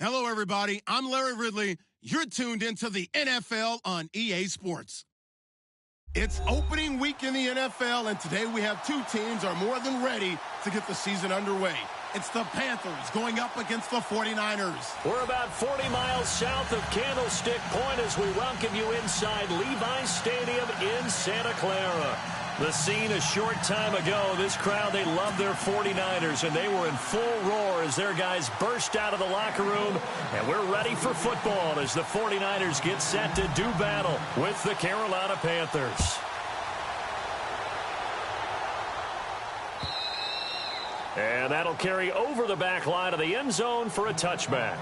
Hello, everybody. I'm Larry Ridley. You're tuned into the NFL on EA Sports. It's opening week in the NFL, and today we have two teams are more than ready to get the season underway. It's the Panthers going up against the 49ers. We're about 40 miles south of Candlestick Point as we welcome you inside Levi's Stadium in Santa Clara. The scene a short time ago, this crowd, they love their 49ers, and they were in full roar as their guys burst out of the locker room. And we're ready for football as the 49ers get set to do battle with the Carolina Panthers. And that'll carry over the back line of the end zone for a touchback.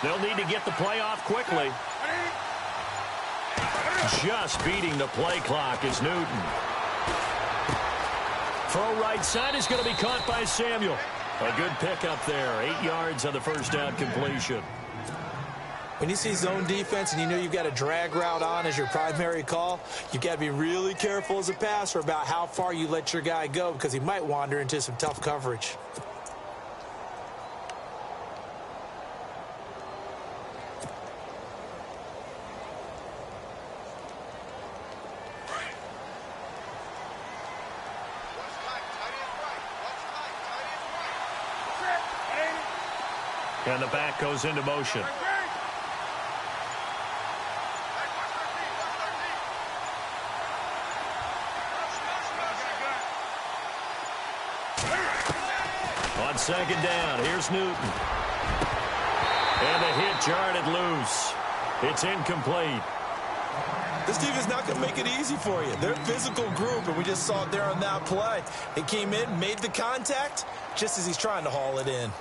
They'll need to get the play off quickly. Just beating the play clock is Newton. Throw right side is going to be caught by Samuel. A good pickup there. 8 yards on the first down completion. When you see zone defense and you know you've got a drag route on as your primary call, you've got to be really careful as a passer about how far you let your guy go because he might wander into some tough coverage. And the back goes into motion. On second down, here's Newton. And a hit jarred it loose. It's incomplete. This team is not going to make it easy for you. They're a physical group, and we just saw it there on that play. They came in, made the contact, just as he's trying to haul it in.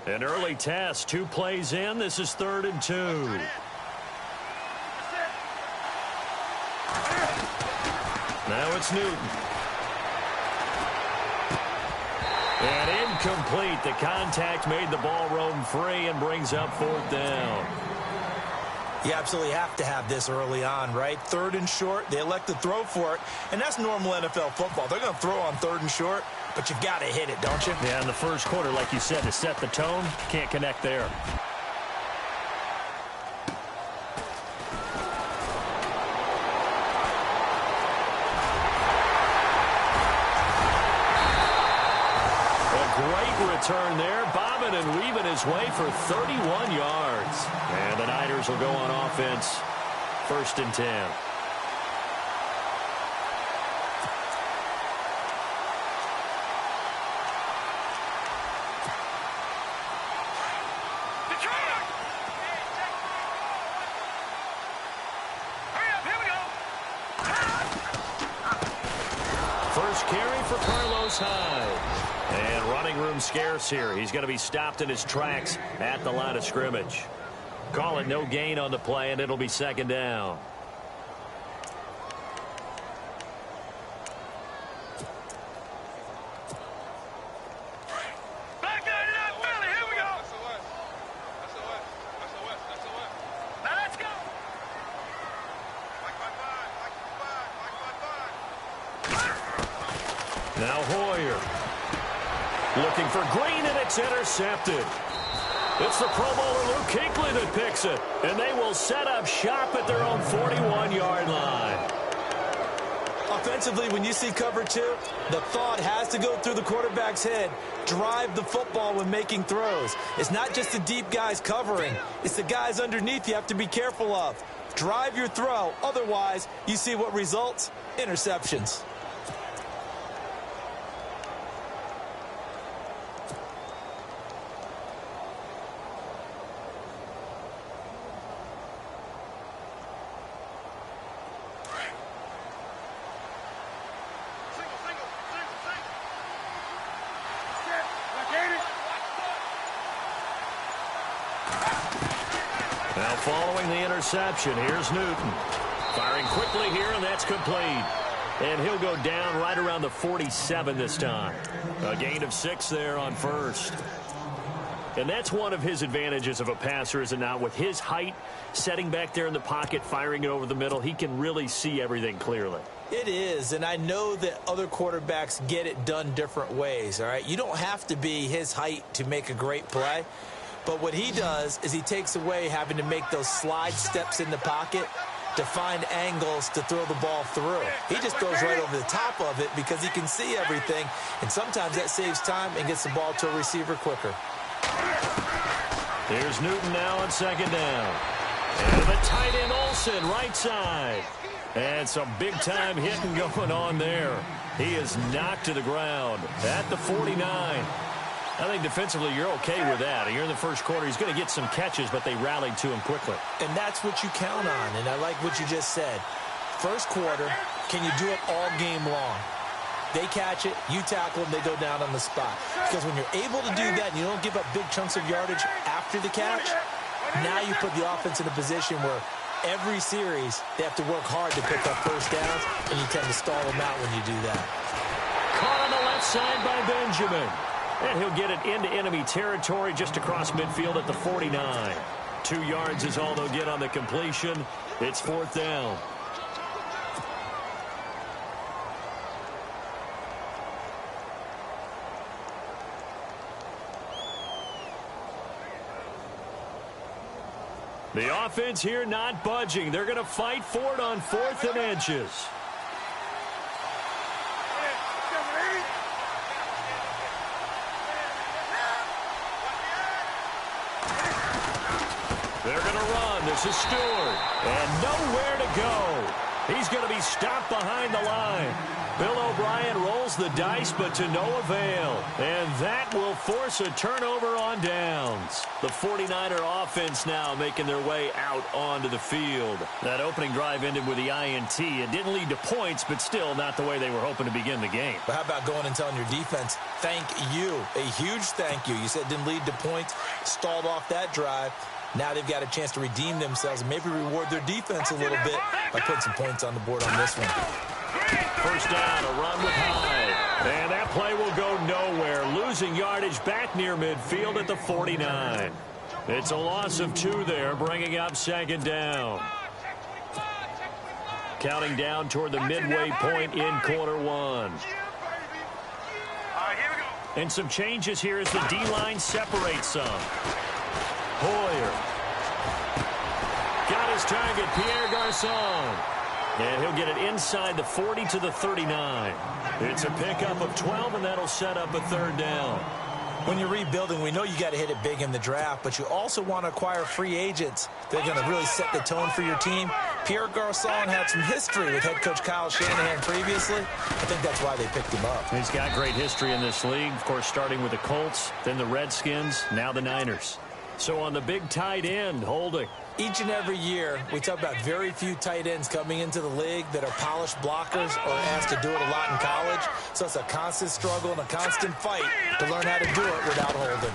An early test, 2 plays in. This is 3rd and 2. Now it's Newton. And incomplete. The contact made the ball roam free and brings up 4th down. You absolutely have to have this early on, right? 3rd and short, they elect to throw for it, and that's normal NFL football. They're going to throw on 3rd and short, but you've got to hit it, don't you? Yeah, in the first quarter, like you said, to set the tone, can't connect there. Return there, bobbing and weaving his way for 31 yards. And the Niners will go on offense, 1st and 10. First carry for Carlos Hyde. And running room scarce here. He's going to be stopped in his tracks at the line of scrimmage. Call it no gain on the play, and it'll be 2nd down. Now Hoyer. Looking for Green, and it's intercepted. It's the Pro Bowler Luke Kuechly that picks it, and they will set up shop at their own 41-yard line. Offensively, when you see cover two, the thought has to go through the quarterback's head. Drive the football when making throws. It's not just the deep guys covering. It's the guys underneath you have to be careful of. Drive your throw. Otherwise, you see what results? Interceptions. Now following the interception, here's Newton. Firing quickly here, and that's complete. And he'll go down right around the 47 this time. A gain of 6 there on first. And that's one of his advantages of a passer, is it not? With his height, setting back there in the pocket, firing it over the middle, he can really see everything clearly. It is, and I know that other quarterbacks get it done different ways, all right? You don't have to be his height to make a great play. But what he does is he takes away having to make those slide steps in the pocket to find angles to throw the ball through. He just throws right over the top of it because he can see everything, and sometimes that saves time and gets the ball to a receiver quicker. Here's Newton now on second down. And the tight end Olsen, right side. And some big-time hitting going on there. He is knocked to the ground at the 49. I think defensively you're okay with that. Here in the first quarter, he's going to get some catches, but they rallied to him quickly. And that's what you count on, and I like what you just said. First quarter, can you do it all game long? They catch it, you tackle them, they go down on the spot. Because when you're able to do that and you don't give up big chunks of yardage after the catch, now you put the offense in a position where every series they have to work hard to pick up first downs, and you tend to stall them out when you do that. Caught on the left side by Benjamin. And he'll get it into enemy territory just across midfield at the 49. 2 yards is all they'll get on the completion. It's fourth down. The offense here not budging. They're going to fight for it on 4th and inches. They're going to run. This is Stewart. And nowhere to go. He's going to be stopped behind the line. Bill O'Brien rolls the dice, but to no avail. And that will force a turnover on downs. The 49er offense now making their way out onto the field. That opening drive ended with the INT. It didn't lead to points, but still not the way they were hoping to begin the game. But how about going and telling your defense, thank you, a huge thank you. You said it didn't lead to points, stalled off that drive. Now they've got a chance to redeem themselves and maybe reward their defense a little bit by putting some points on the board on this one. First down, a run with Hyde. And that play will go nowhere. Losing yardage back near midfield at the 49. It's a loss of 2 there, bringing up second down. Counting down toward the midway point in quarter 1. And some changes here as the D-line separates some. Hoyer. Got his target, Pierre Garçon. And he'll get it inside the 40 to the 39. It's a pickup of 12, and that'll set up a third down. When you're rebuilding, we know you got to hit it big in the draft, but you also want to acquire free agents. They're going to really set the tone for your team. Pierre Garçon had some history with head coach Kyle Shanahan previously. I think that's why they picked him up. He's got great history in this league, of course, starting with the Colts, then the Redskins, now the Niners. So on the big tight end, Holding. Each and every year, we talk about very few tight ends coming into the league that are polished blockers or asked to do it a lot in college. So it's a constant struggle and a constant fight to learn how to do it without Holding.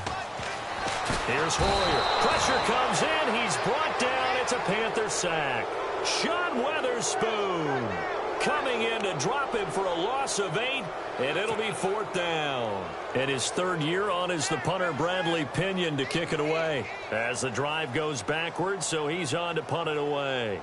Here's Hoyer. Pressure comes in. He's brought down. It's a Panther sack. Sean Weatherspoon coming in to drop him for a loss of 8, and it'll be fourth down. And his third year on is the punter Bradley Pinion to kick it away. As the drive goes backwards, so he's on to punt it away.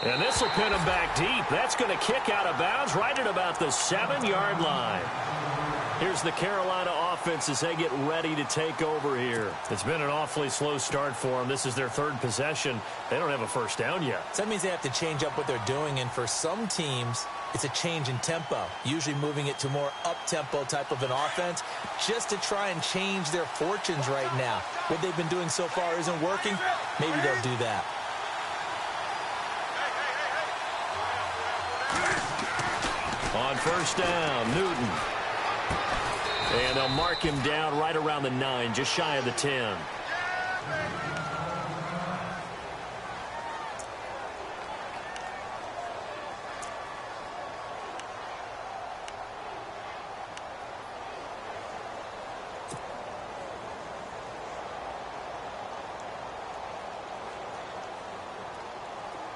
And this will pin him back deep. That's going to kick out of bounds right at about the 7-yard line. Here's the Carolina offense. offense as they get ready to take over here. It's been an awfully slow start for them. This is their third possession. They don't have a first down yet. So that means they have to change up what they're doing, and for some teams, it's a change in tempo, usually moving it to more up-tempo type of an offense just to try and change their fortunes right now. What they've been doing so far isn't working. Maybe they'll do that. On first down, Newton. And they'll mark him down right around the 9, just shy of the 10.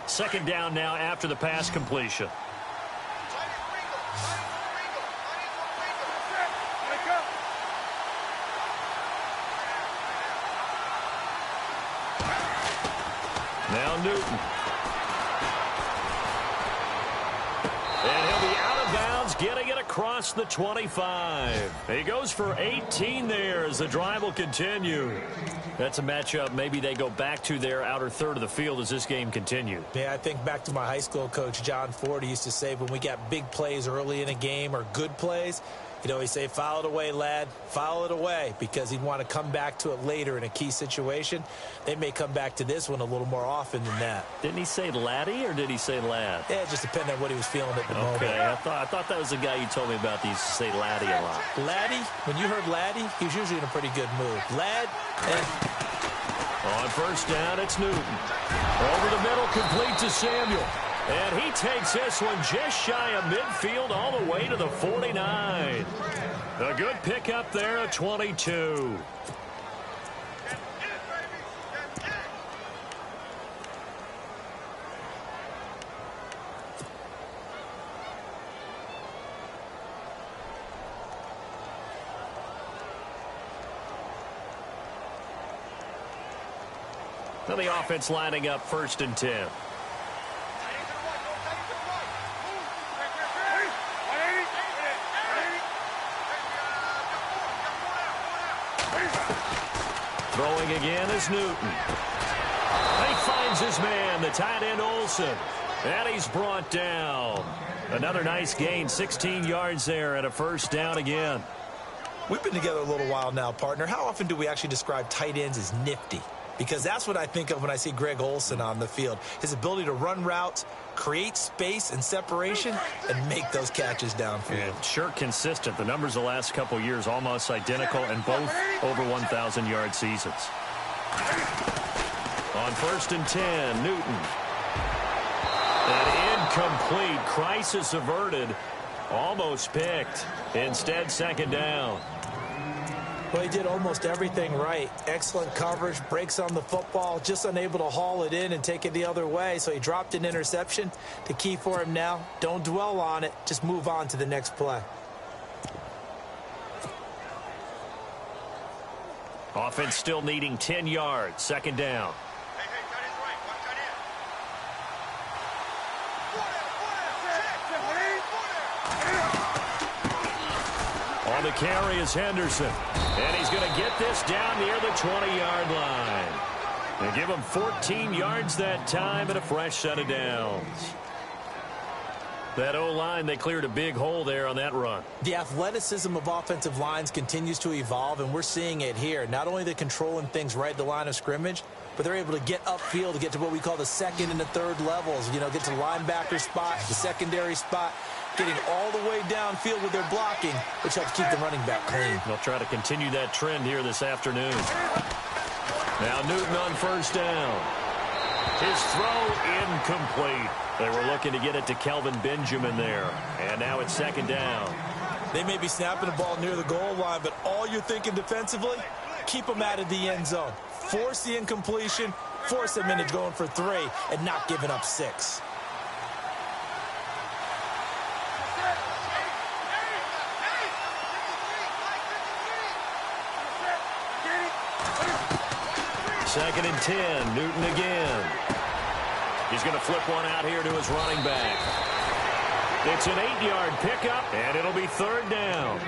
Second down now after the pass completion. Now Newton. And he'll be out of bounds, getting it across the 25. He goes for 18 there as the drive will continue. That's a matchup maybe they go back to their outer third of the field as this game continues. Yeah, I think back to my high school coach, John Ford. He used to say when we got big plays early in a game or good plays, he'd always say, foul it away, lad, foul it away, because he'd want to come back to it later in a key situation. They may come back to this one a little more often than that. Didn't he say laddie or did he say lad? Yeah, it just depended on what he was feeling at the moment. Okay, I thought that was the guy you told me about. He used to say laddie a lot. Laddie, when you heard laddie, he was usually in a pretty good mood. Lad, and on first down, it's Newton. Over the middle, complete to Samuel. And he takes this one just shy of midfield all the way to the 49. A good pickup there at 22. Now the offense lining up first and 10. Throwing again is Newton. He finds his man, the tight end Olsen. And he's brought down. Another nice gain, 16 yards there and a first down again. We've been together a little while now, partner. How often do we actually describe tight ends as nifty? Because that's what I think of when I see Greg Olsen on the field. His ability to run routes, create space and separation, and make those catches downfield. And sure consistent. The numbers the last couple years almost identical and both over 1,000-yard seasons. On first and 10, Newton. And incomplete. Crisis averted. Almost picked. Instead, second down. Well, he did almost everything right. Excellent coverage, breaks on the football, just unable to haul it in and take it the other way. So he dropped an interception. The key for him now, don't dwell on it. Just move on to the next play. Offense still needing 10 yards. Second down. On the carry is Henderson. And he's going to get this down near the 20-yard line. They give him 14 yards that time and a fresh set of downs. That O-line, they cleared a big hole there on that run. The athleticism of offensive lines continues to evolve, and we're seeing it here. Not only they're controlling things right at the line of scrimmage, but they're able to get upfield to get to what we call the second and the third levels. You know, get to the linebacker spot, the secondary spot, getting all the way downfield with their blocking, which helps keep the running back clean. They'll try to continue that trend here this afternoon. Now Newton on first down. His throw incomplete. They were looking to get it to Kelvin Benjamin there. And now it's second down. They may be snapping the ball near the goal line, but all you're thinking defensively, keep them out of the end zone. Force the incompletion, force them into going for 3, and not giving up 6. Second and 10, Newton again. He's going to flip one out here to his running back. It's an 8-yard pickup, and it'll be third down.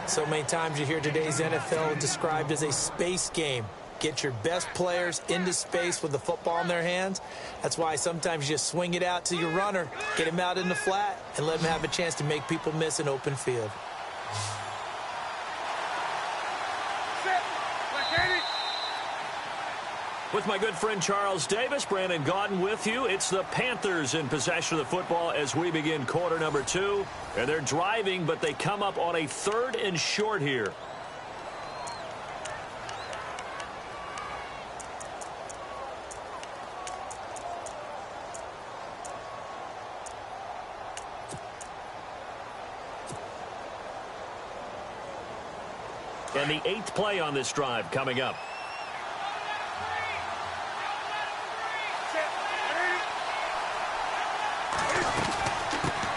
So many times you hear today's NFL described as a space game. Get your best players into space with the football in their hands. That's why sometimes you just swing it out to your runner, get him out in the flat, and let him have a chance to make people miss an open field. With my good friend Charles Davis, Brandon Gaudin with you. It's the Panthers in possession of the football as we begin quarter number 2. And they're driving, but they come up on a 3rd and short here. And the 8th play on this drive coming up.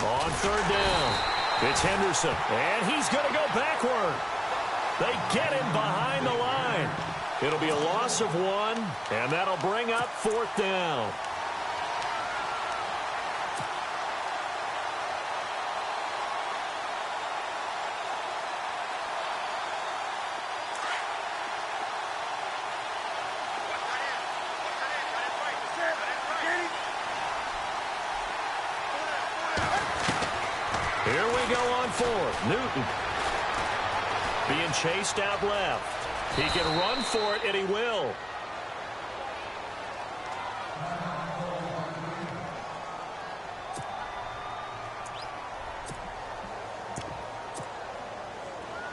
On 3rd down, it's Henderson, and he's going to go backward. They get him behind the line. It'll be a loss of 1, and that'll bring up 4th down. Here we go on 4th. Newton being chased out left. He can run for it, and he will.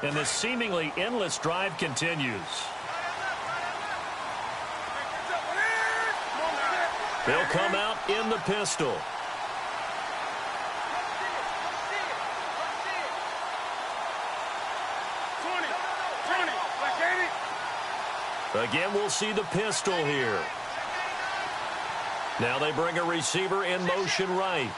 And this seemingly endless drive continues. They'll come out in the pistol. Again, we'll see the pistol here. Now they bring a receiver in motion right.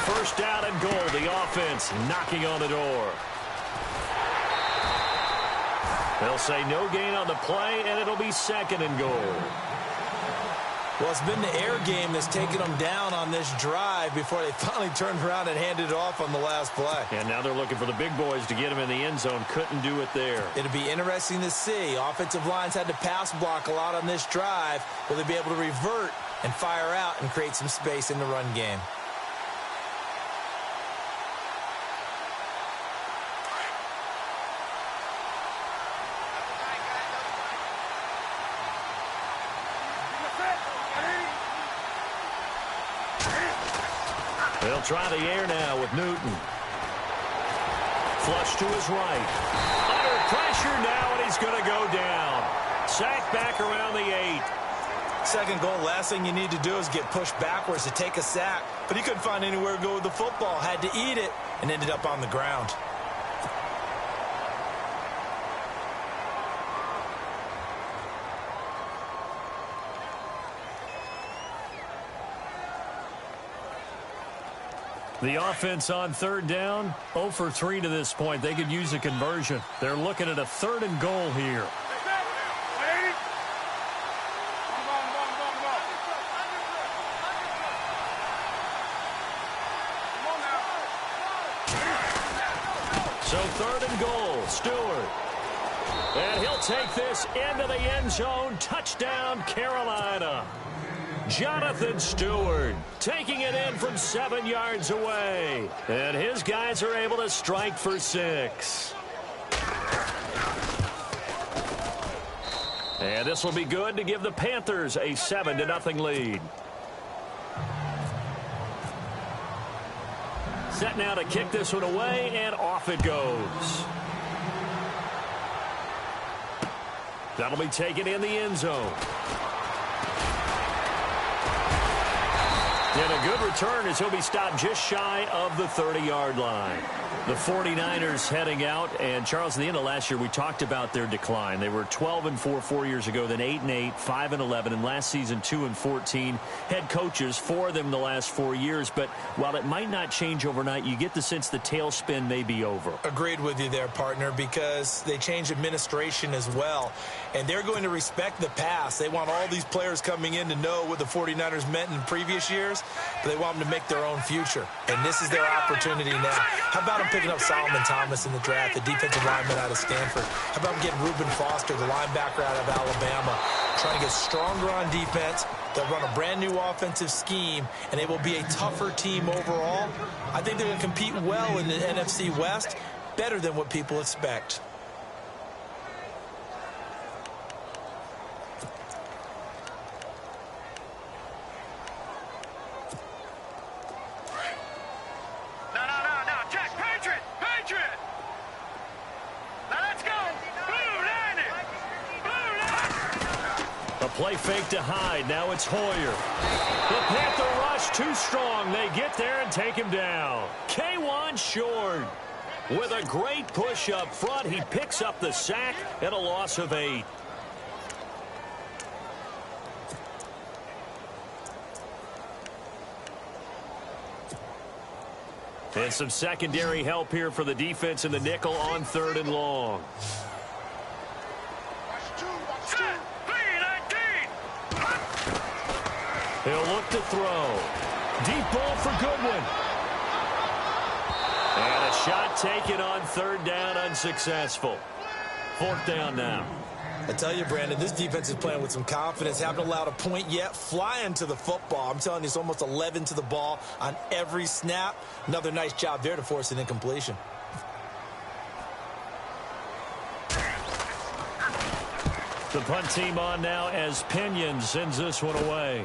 First down and goal. The offense knocking on the door. They'll say no gain on the play, and it'll be 2nd and goal. Well, it's been the air game that's taken them down on this drive before they finally turned around and handed it off on the last play. And now they're looking for the big boys to get him in the end zone. Couldn't do it there. It'll be interesting to see. Offensive lines had to pass block a lot on this drive. Will they be able to revert and fire out and create some space in the run game? They'll try the air now with Newton. Flush to his right. Under pressure now, and he's going to go down. Sacked back around the 8. 2nd goal, last thing you need to do is get pushed backwards to take a sack. But he couldn't find anywhere to go with the football. Had to eat it and ended up on the ground. The offense on 3rd down, 0 for 3 to this point. They could use a conversion. They're looking at a 3rd and goal here. So 3rd and goal, Stewart. And he'll take this into the end zone. Touchdown, Carolina. Jonathan Stewart taking it in from 7 yards away. And his guys are able to strike for 6. And this will be good to give the Panthers a 7-0 lead. Set now to kick this one away, and off it goes. That'll be taken in the end zone. And a good return as he'll be stopped just shy of the 30-yard line. The 49ers heading out, and Charles, at the end of last year, we talked about their decline. They were 12-4 4 years ago, then 8-8, 5-11, and last season 2-14. Head coaches, 4 of them the last 4 years, but while it might not change overnight, you get the sense the tailspin may be over. Agreed with you there, partner, because they changed administration as well, and they're going to respect the past. They want all these players coming in to know what the 49ers meant in previous years, but they want them to make their own future, and this is their opportunity now. How about them picking up Solomon Thomas in the draft, the defensive lineman out of Stanford? How about them getting Reuben Foster, the linebacker out of Alabama, trying to get stronger on defense? They'll run a brand-new offensive scheme, and they will be a tougher team overall. I think they're going to compete well in the NFC West, better than what people expect. Play fake to Hyde. Now it's Hoyer. The Panther rush too strong. They get there and take him down. K1 short. With a great push up front, he picks up the sack and a loss of 8. And some secondary help here for the defense in the nickel on 3rd and long. He'll look to throw. Deep ball for Goodwin. And a shot taken on 3rd down, unsuccessful. 4th down now. I tell you, Brandon, this defense is playing with some confidence. Haven't allowed a point yet. Flying to the football. I'm telling you, it's almost 11 to the ball on every snap. Another nice job there to force an incompletion. The punt team on now as Pinion sends this one away.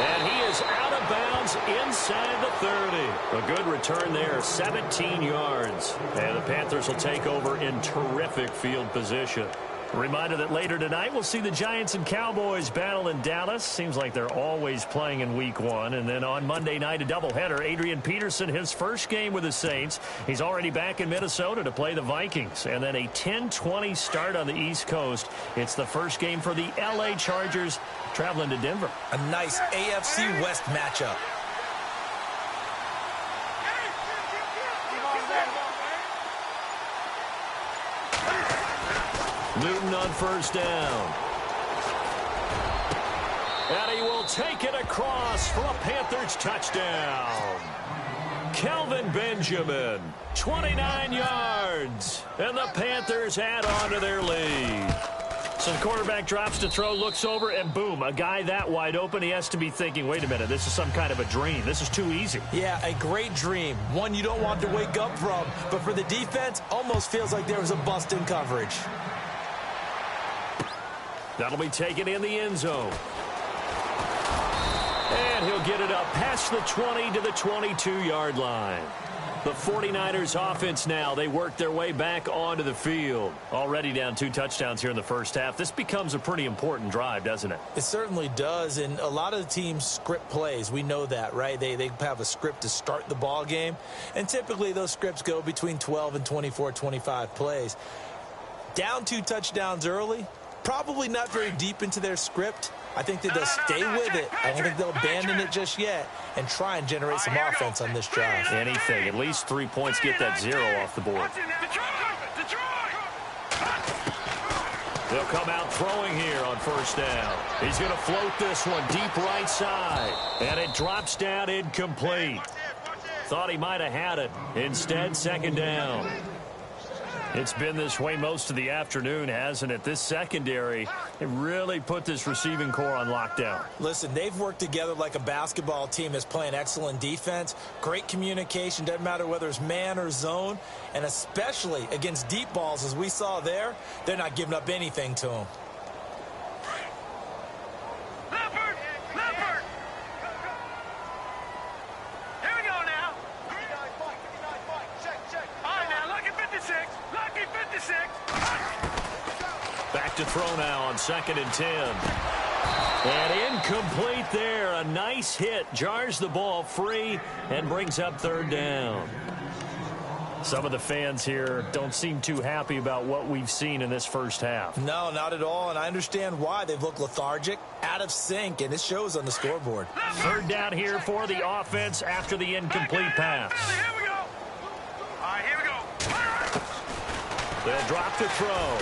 And he is out of bounds inside the 30. A good return there, 17 yards. And the Panthers will take over in terrific field position. A reminder that later tonight we'll see the Giants and Cowboys battle in Dallas. Seems like they're always playing in week 1. And then on Monday night, a doubleheader. Adrian Peterson, his first game with the Saints. He's already back in Minnesota to play the Vikings. And then a 10-20 start on the East Coast. It's the first game for the L.A. Chargers traveling to Denver. A nice AFC West matchup. Newton on 1st down. And he will take it across for a Panthers touchdown. Kelvin Benjamin, 29 yards. And the Panthers add on to their lead. So the quarterback drops to throw, looks over, and boom, a guy that wide open, he has to be thinking, wait a minute, this is some kind of a dream. This is too easy. Yeah, a great dream. One you don't want to wake up from. But for the defense, almost feels like there was a bust in coverage. That'll be taken in the end zone. And he'll get it up past the 20 to the 22-yard line. The 49ers offense now, they work their way back onto the field. Already down 2 touchdowns here in the first half. This becomes a pretty important drive, doesn't it? It certainly does, and a lot of the teams script plays. We know that, right? They have a script to start the ball game, and typically those scripts go between 12 and 24, 25 plays. Down 2 touchdowns early, probably not very deep into their script. I think that they'll stay with it. I don't think they'll abandon it just yet and try and generate some offense on this drive. Anything. At least 3 points, get that 0 off the board. They'll come out throwing here on 1st down. He's going to float this one deep right side. And it drops down incomplete. Thought he might have had it. Instead, 2nd down. It's been this way most of the afternoon, hasn't it? This secondary, they really put this receiving core on lockdown. Listen, they've worked together like a basketball team that's playing excellent defense. Great communication, doesn't matter whether it's man or zone. And especially against deep balls, as we saw there, they're not giving up anything to them. Back to throw now on 2nd and 10. And incomplete there. A nice hit. Jars the ball free and brings up third down. Some of the fans here don't seem too happy about what we've seen in this first half. No, not at all, and I understand why. They've looked lethargic, out of sync, and it shows on the scoreboard. Third down here for the offense after the incomplete pass. Here we go. All right, here we go. They'll drop the throw.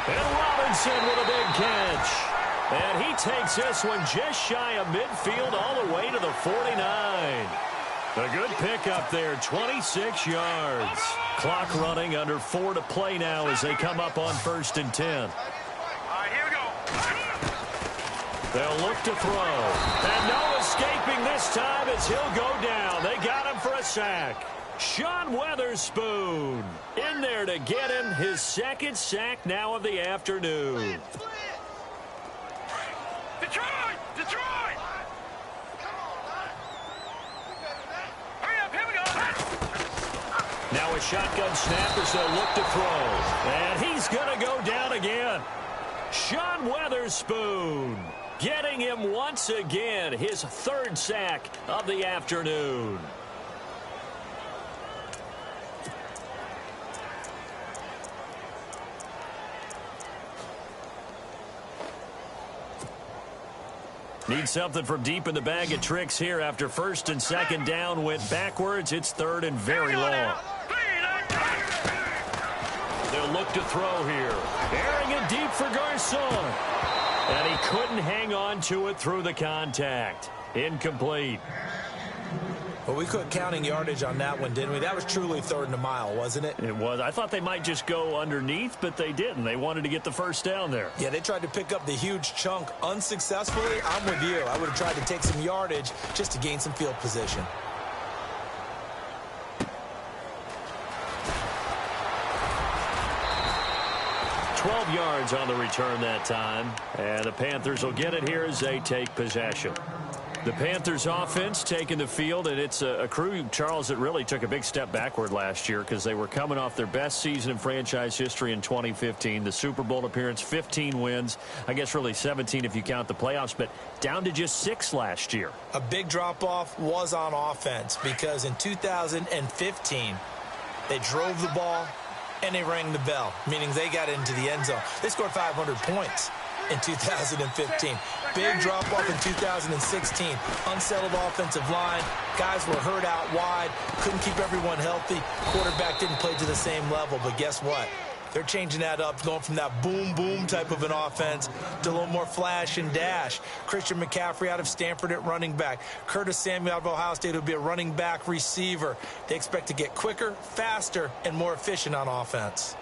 And Robinson with a big catch. And he takes this one just shy of midfield all the way to the 49. A good pickup there, 26 yards. Clock running, under 4 to play now as they come up on 1st and 10. All right, here we go. They'll look to throw. And no escaping this time as he'll go down. They got him for a sack. Sean Weatherspoon in there to get him his second sack now of the afternoon. Detroit! Detroit! Now a shotgun snap as they'll look to throw. And he's going to go down again. Sean Weatherspoon getting him once again his 3rd sack of the afternoon. Need something from deep in the bag of tricks here after 1st and 2nd down went backwards. It's 3rd and very long. They'll look to throw here. Airing it deep for Garcon. And he couldn't hang on to it through the contact. Incomplete. Well, we quit counting yardage on that one, didn't we? That was truly 3rd and a mile, wasn't it? It was. I thought they might just go underneath, but they didn't. They wanted to get the 1st down there. Yeah, they tried to pick up the huge chunk unsuccessfully. I'm with you. I would have tried to take some yardage just to gain some field position. $12 yards on the return that time. And the Panthers will get it here as they take possession. The Panthers offense taking the field, and it's a crew, Charles, that really took a big step backward last year because they were coming off their best season in franchise history in 2015. The Super Bowl appearance, 15 wins. I guess really 17 if you count the playoffs, but down to just 6 last year. A big drop-off was on offense because in 2015, they drove the ball and they rang the bell, meaning they got into the end zone. They scored 500 points in 2015. Big drop-off in 2016. Unsettled offensive line. Guys were hurt out wide. Couldn't keep everyone healthy. Quarterback didn't play to the same level, but guess what? They're changing that up, going from that boom-boom type of an offense to a little more flash and dash. Christian McCaffrey out of Stanford at running back. Curtis Samuel out of Ohio State will be a running back receiver. They expect to get quicker, faster, and more efficient on offense.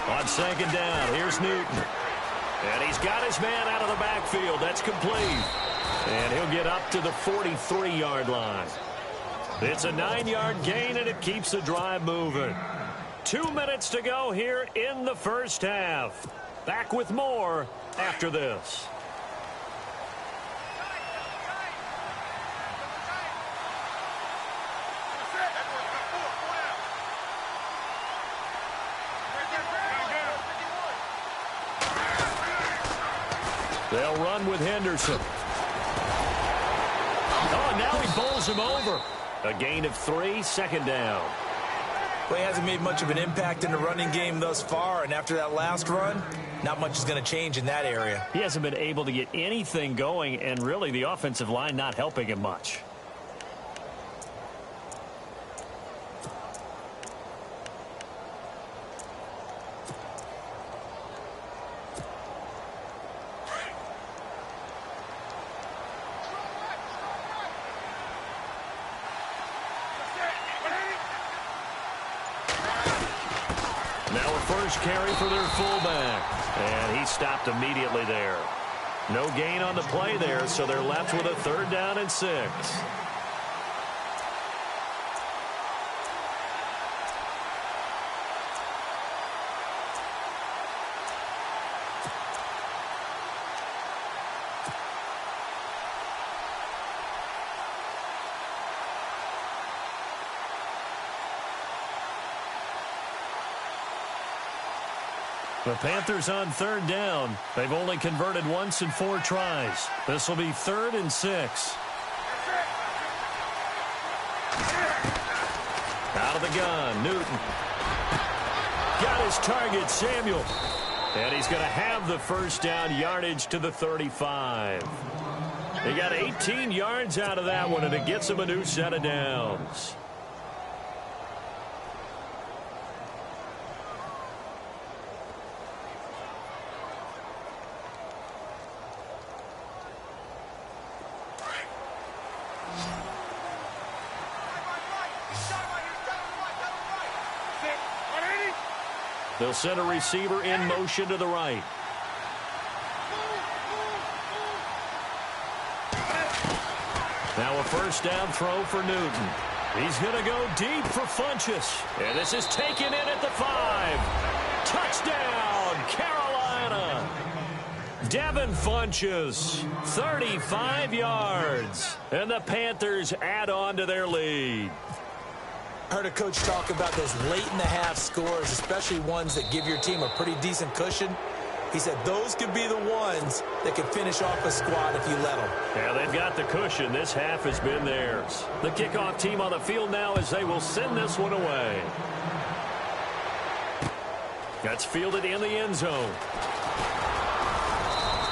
On 2nd down, here's Newton. And he's got his man out of the backfield. That's complete. And he'll get up to the 43-yard line. It's a 9-yard gain, and it keeps the drive moving. 2 minutes to go here in the first half. Back with more after this. They'll run with Henderson. Oh, and now he bowls him over. A gain of 3, 2nd down. Well, he hasn't made much of an impact in the running game thus far, and after that last run, not much is going to change in that area. He hasn't been able to get anything going, and really the offensive line not helping him much. Now a first carry for their fullback. And he stopped immediately there. No gain on the play there, so they're left with a 3rd down and 6. The Panthers on third down. They've only converted once in 4 tries. This will be 3rd and 6. Out of the gun, Newton. Got his target, Samuel. And he's going to have the first down, yardage to the 35. He got 18 yards out of that one, and it gets him a new set of downs. They'll send a receiver in motion to the right. Now a first down throw for Newton. He's going to go deep for Funchess. And this is taken in at the 5. Touchdown, Carolina. Devin Funchess, 35 yards. And the Panthers add on to their lead. I heard a coach talk about those late-in-the-half scores, especially ones that give your team a pretty decent cushion. He said those could be the ones that could finish off a squad if you let them. Yeah, they've got the cushion. This half has been theirs. The kickoff team on the field now as they will send this one away. That's fielded in the end zone.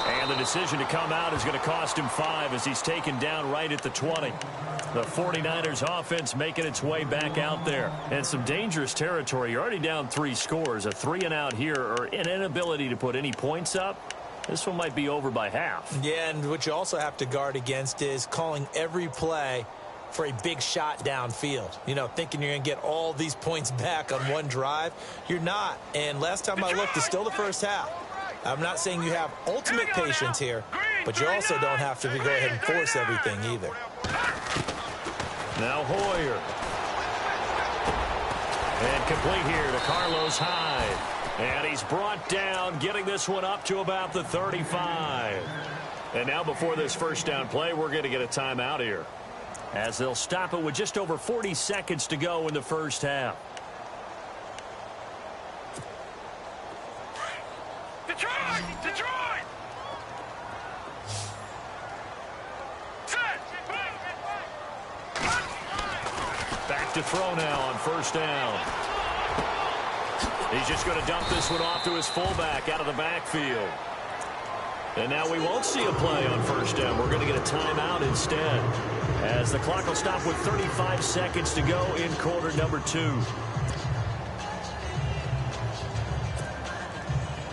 And the decision to come out is going to cost him 5 as he's taken down right at the 20. The 49ers offense making its way back out there. And some dangerous territory. You're already down 3 scores. A 3-and-out here or an inability to put any points up. This one might be over by half. Yeah, and what you also have to guard against is calling every play for a big shot downfield. You know, thinking you're going to get all these points back on one drive. You're not. And last time I looked, it's still the first half. I'm not saying you have ultimate patience here, but you also don't have to go ahead and force everything either. Now Hoyer. And complete here to Carlos Hyde. And he's brought down, getting this one up to about the 35. And now before this first down play, we're going to get a timeout here, as they'll stop it with just over 40 seconds to go in the first half. Detroit! Detroit! Back to throw now on first down. He's just going to dump this one off to his fullback out of the backfield. And now we won't see a play on first down. We're going to get a timeout instead, as the clock will stop with 35 seconds to go in quarter number 2.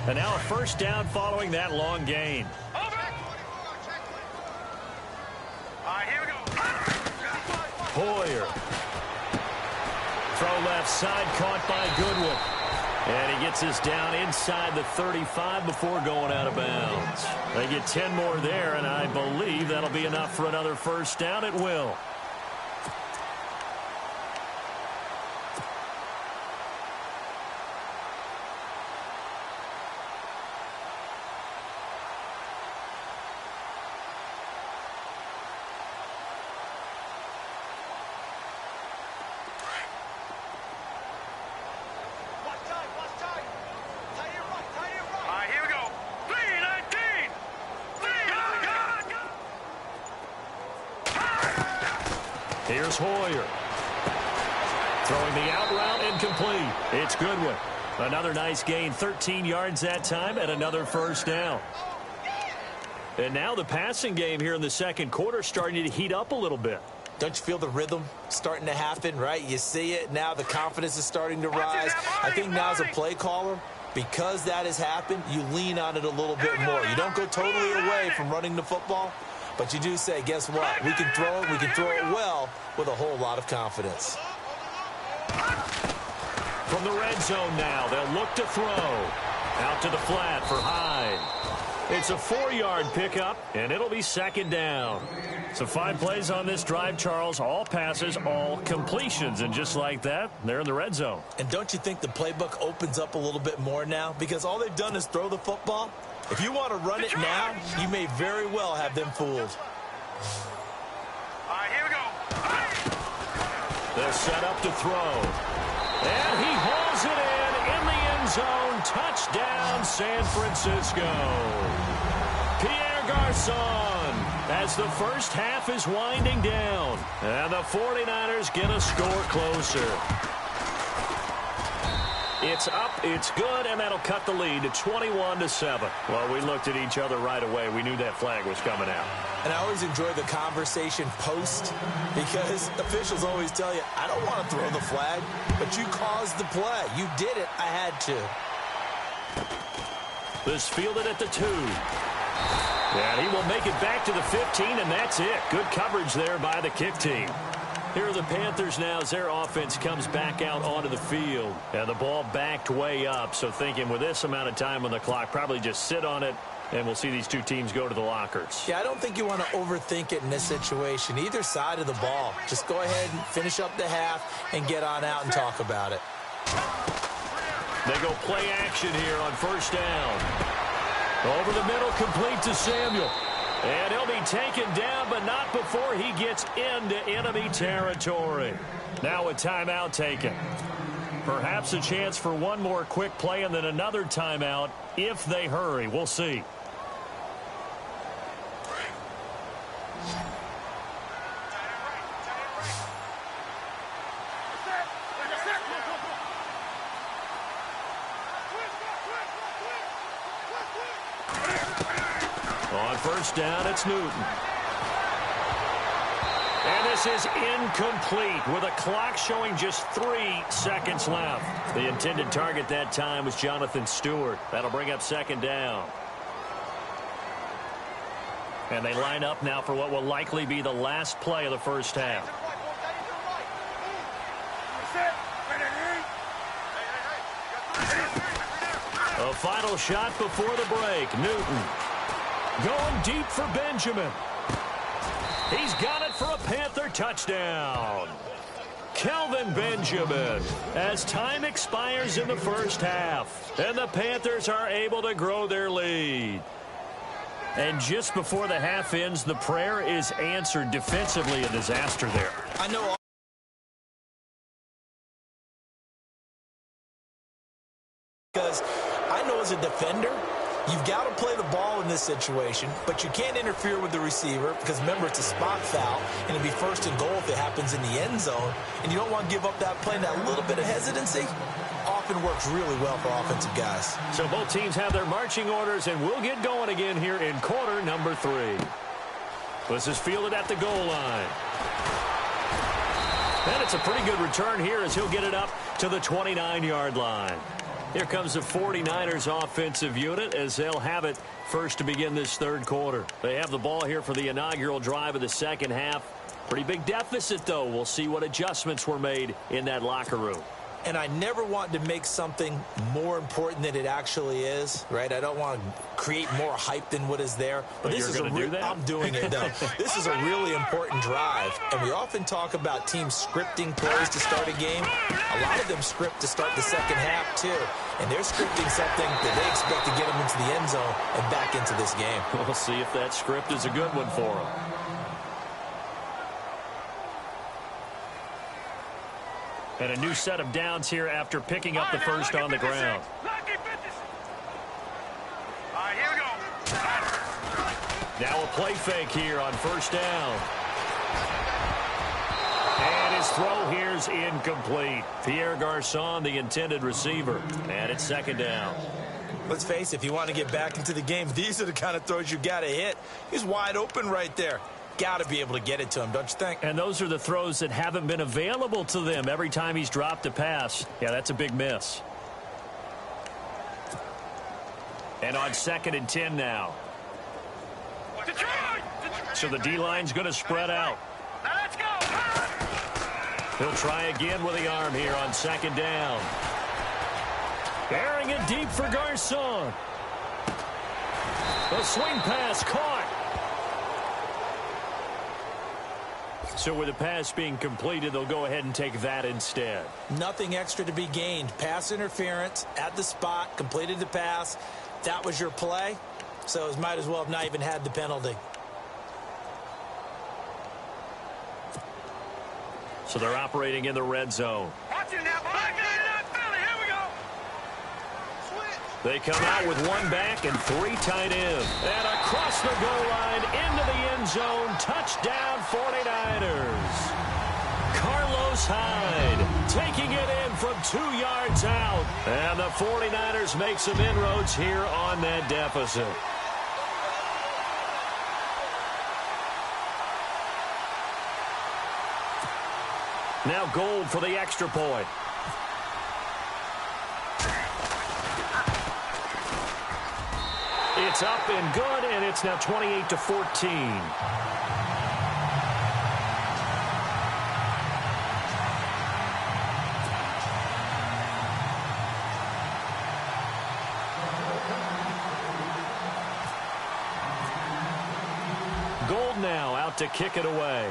And now a first down following that long gain. All right, here we go. Hoyer. Throw left side, caught by Goodwin. And he gets this down inside the 35 before going out of bounds. They get 10 more there, and I believe that'll be enough for another first down. It will. Here's Hoyer. Throwing the out route incomplete. It's Goodwin. Another nice gain, 13 yards that time, and another first down. And now the passing game here in the second quarter starting to heat up a little bit. Don't you feel the rhythm starting to happen, right? You see it. Now the confidence is starting to rise. I think now as a play caller, because that has happened, you lean on it a little bit more. You don't go totally away from running the football, but you do say, guess what? We can throw it. We can throw it well with a whole lot of confidence. From the red zone now, they'll look to throw. Out to the flat for Hyde. It's a 4-yard pickup, and it'll be second down. So 5 plays on this drive, Charles. All passes, all completions. And just like that, they're in the red zone. And don't you think the playbook opens up a little bit more now? Because all they've done is throw the football. If you want to run it now, you may very well have them fooled. All right, here we go. They're set up to throw. And he hauls it in the end zone. Touchdown, San Francisco. Pierre Garçon as the first half is winding down. And the 49ers get a score closer. It's up, it's good, and that'll cut the lead to 21-7. Well, we looked at each other right away. We knew that flag was coming out. And I always enjoy the conversation post because officials always tell you, I don't want to throw the flag, but you caused the play. You did it. I had to. This fielded at the 2. And he will make it back to the 15, and that's it. Good coverage there by the kick team. Here are the Panthers now as their offense comes back out onto the field. And the ball backed way up, so thinking with this amount of time on the clock, probably just sit on it, and we'll see these two teams go to the lockers. Yeah, I don't think you want to overthink it in this situation. Either side of the ball. Just go ahead and finish up the half and get on out and talk about it. They go play action here on first down. Over the middle, complete to Samuel. And he'll be taken down, but not before he gets into enemy territory. Now a timeout taken. Perhaps a chance for one more quick play and then another timeout if they hurry. We'll see. On first down, it's Newton. And this is incomplete with a clock showing just 3 seconds left. The intended target that time was Jonathan Stewart. That'll bring up second down. And they line up now for what will likely be the last play of the first half. A final shot before the break. Newton going deep for Benjamin. He's got it for a Panther touchdown. Kelvin Benjamin as time expires in the first half. And the Panthers are able to grow their lead. And just before the half ends, the prayer is answered. Defensively, a disaster there. I know. Because I know as a defender, you've got to play the ball in this situation, but you can't interfere with the receiver because, remember, it's a spot foul, and it'll be first and goal if it happens in the end zone, and you don't want to give up that play. And that little bit of hesitancy often works really well for offensive guys. So both teams have their marching orders, and we'll get going again here in quarter number 3. This is fielded at the goal line. And it's a pretty good return here as he'll get it up to the 29-yard line. Here comes the 49ers offensive unit as they'll have it first to begin this third quarter. They have the ball here for the inaugural drive of the second half. Pretty big deficit, though. We'll see what adjustments were made in that locker room. And I never want to make something more important than it actually is, right? I don't want to create more hype than what is there. But this is I'm doing it, though. This is a really important drive. And we often talk about teams scripting plays to start a game. A lot of them script to start the second half, too. And they're scripting something that they expect to get them into the end zone and back into this game. We'll see if that script is a good one for them. And a new set of downs here after picking up the first on the ground. Now a play fake here on first down. And his throw here's incomplete. Pierre Garçon, the intended receiver. And it's second down. Let's face it, if you want to get back into the game, these are the kind of throws you got to hit. He's wide open right there. Got to be able to get it to him, don't you think? And those are the throws that haven't been available to them every time he's dropped a pass. Yeah, that's a big miss. And on 2nd and 10 now. So the D-line's going to spread out. Let's go. He'll try again with the arm here on 2nd down. Bearing it deep for Garçon. The swing pass caught. So with the pass being completed, they'll go ahead and take that instead. Nothing extra to be gained. Pass interference at the spot, completed the pass. That was your play, so it might as well have not even had the penalty. So they're operating in the red zone. Watch it now, boy. Here we go. They come out with one back and three tight ends. And across the goal line into the end zone. Touchdown 49ers. Carlos Hyde taking it in from 2 yards out. And the 49ers make some inroads here on that deficit. Now Gold for the extra point. It's up and good, and it's now 28-14. Gold now out to kick it away.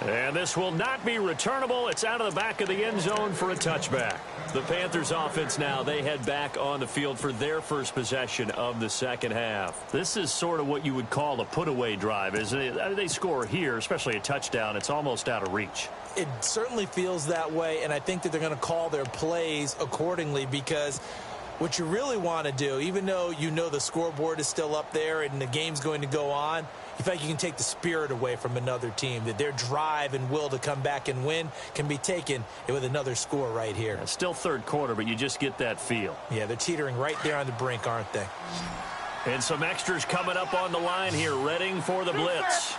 And this will not be returnable. It's out of the back of the end zone for a touchback. The Panthers offense now, they head back on the field for their first possession of the second half. This is sort of what you would call a put-away drive, isn't it? I mean, they score here, especially a touchdown. It's almost out of reach. It certainly feels that way, and I think that they're going to call their plays accordingly because what you really want to do, even though you know the scoreboard is still up there and the game's going to go on, you feel like you can take the spirit away from another team, that their drive and will to come back and win can be taken with another score right here. It's still third quarter, but you just get that feel. Yeah, they're teetering right there on the brink, aren't they? And some extras coming up on the line here, readying for the blitz.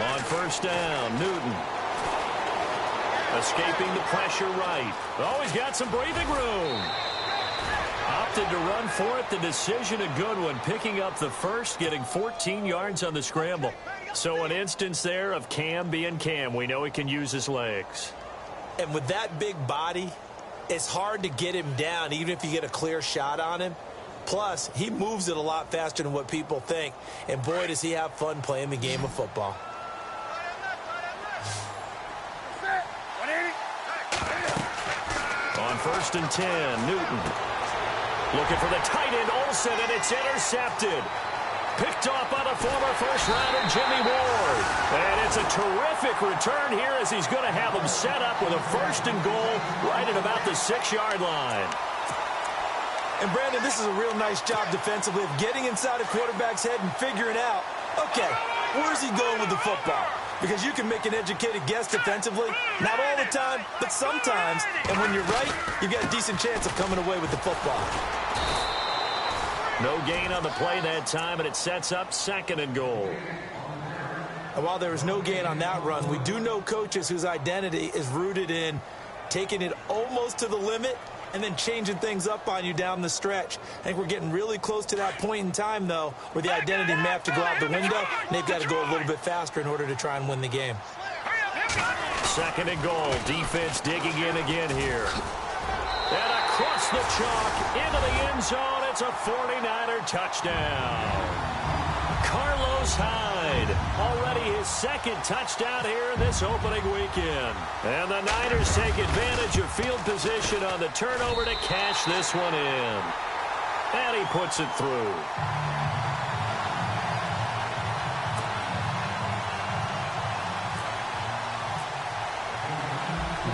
On first down, Newton. Escaping the pressure right. Oh, he's got some breathing room. Opted to run for it. The decision a good one. Picking up the first, getting 14 yards on the scramble. So an instance there of Cam being Cam. We know he can use his legs. And with that big body, it's hard to get him down, even if you get a clear shot on him. Plus, he moves it a lot faster than what people think. And boy, does he have fun playing the game of football. On first and 10, Newton. Looking for the tight end, Olsen, and it's intercepted. Picked off by the former first-rounder, Jimmy Ward. And it's a terrific return here as he's going to have them set up with a first and goal right at about the 6-yard line. And, Brandon, this is a real nice job defensively of getting inside a quarterback's head and figuring out, okay, where's he going with the football? Because you can make an educated guess defensively, not all the time, but sometimes. And when you're right, you've got a decent chance of coming away with the football. No gain on the play that time, and it sets up second and goal. And while there was no gain on that run, we do know coaches whose identity is rooted in taking it almost to the limit and then changing things up on you down the stretch. I think we're getting really close to that point in time, though, where the identity may have to go out the window, and they've got to go a little bit faster in order to try and win the game. Second and goal. Defense digging in again here. And across the chalk into the end zone. It's a 49er touchdown. Carlos Hyde, already his second touchdown here in this opening weekend. And the Niners take advantage of field position on the turnover to cash this one in. And he puts it through.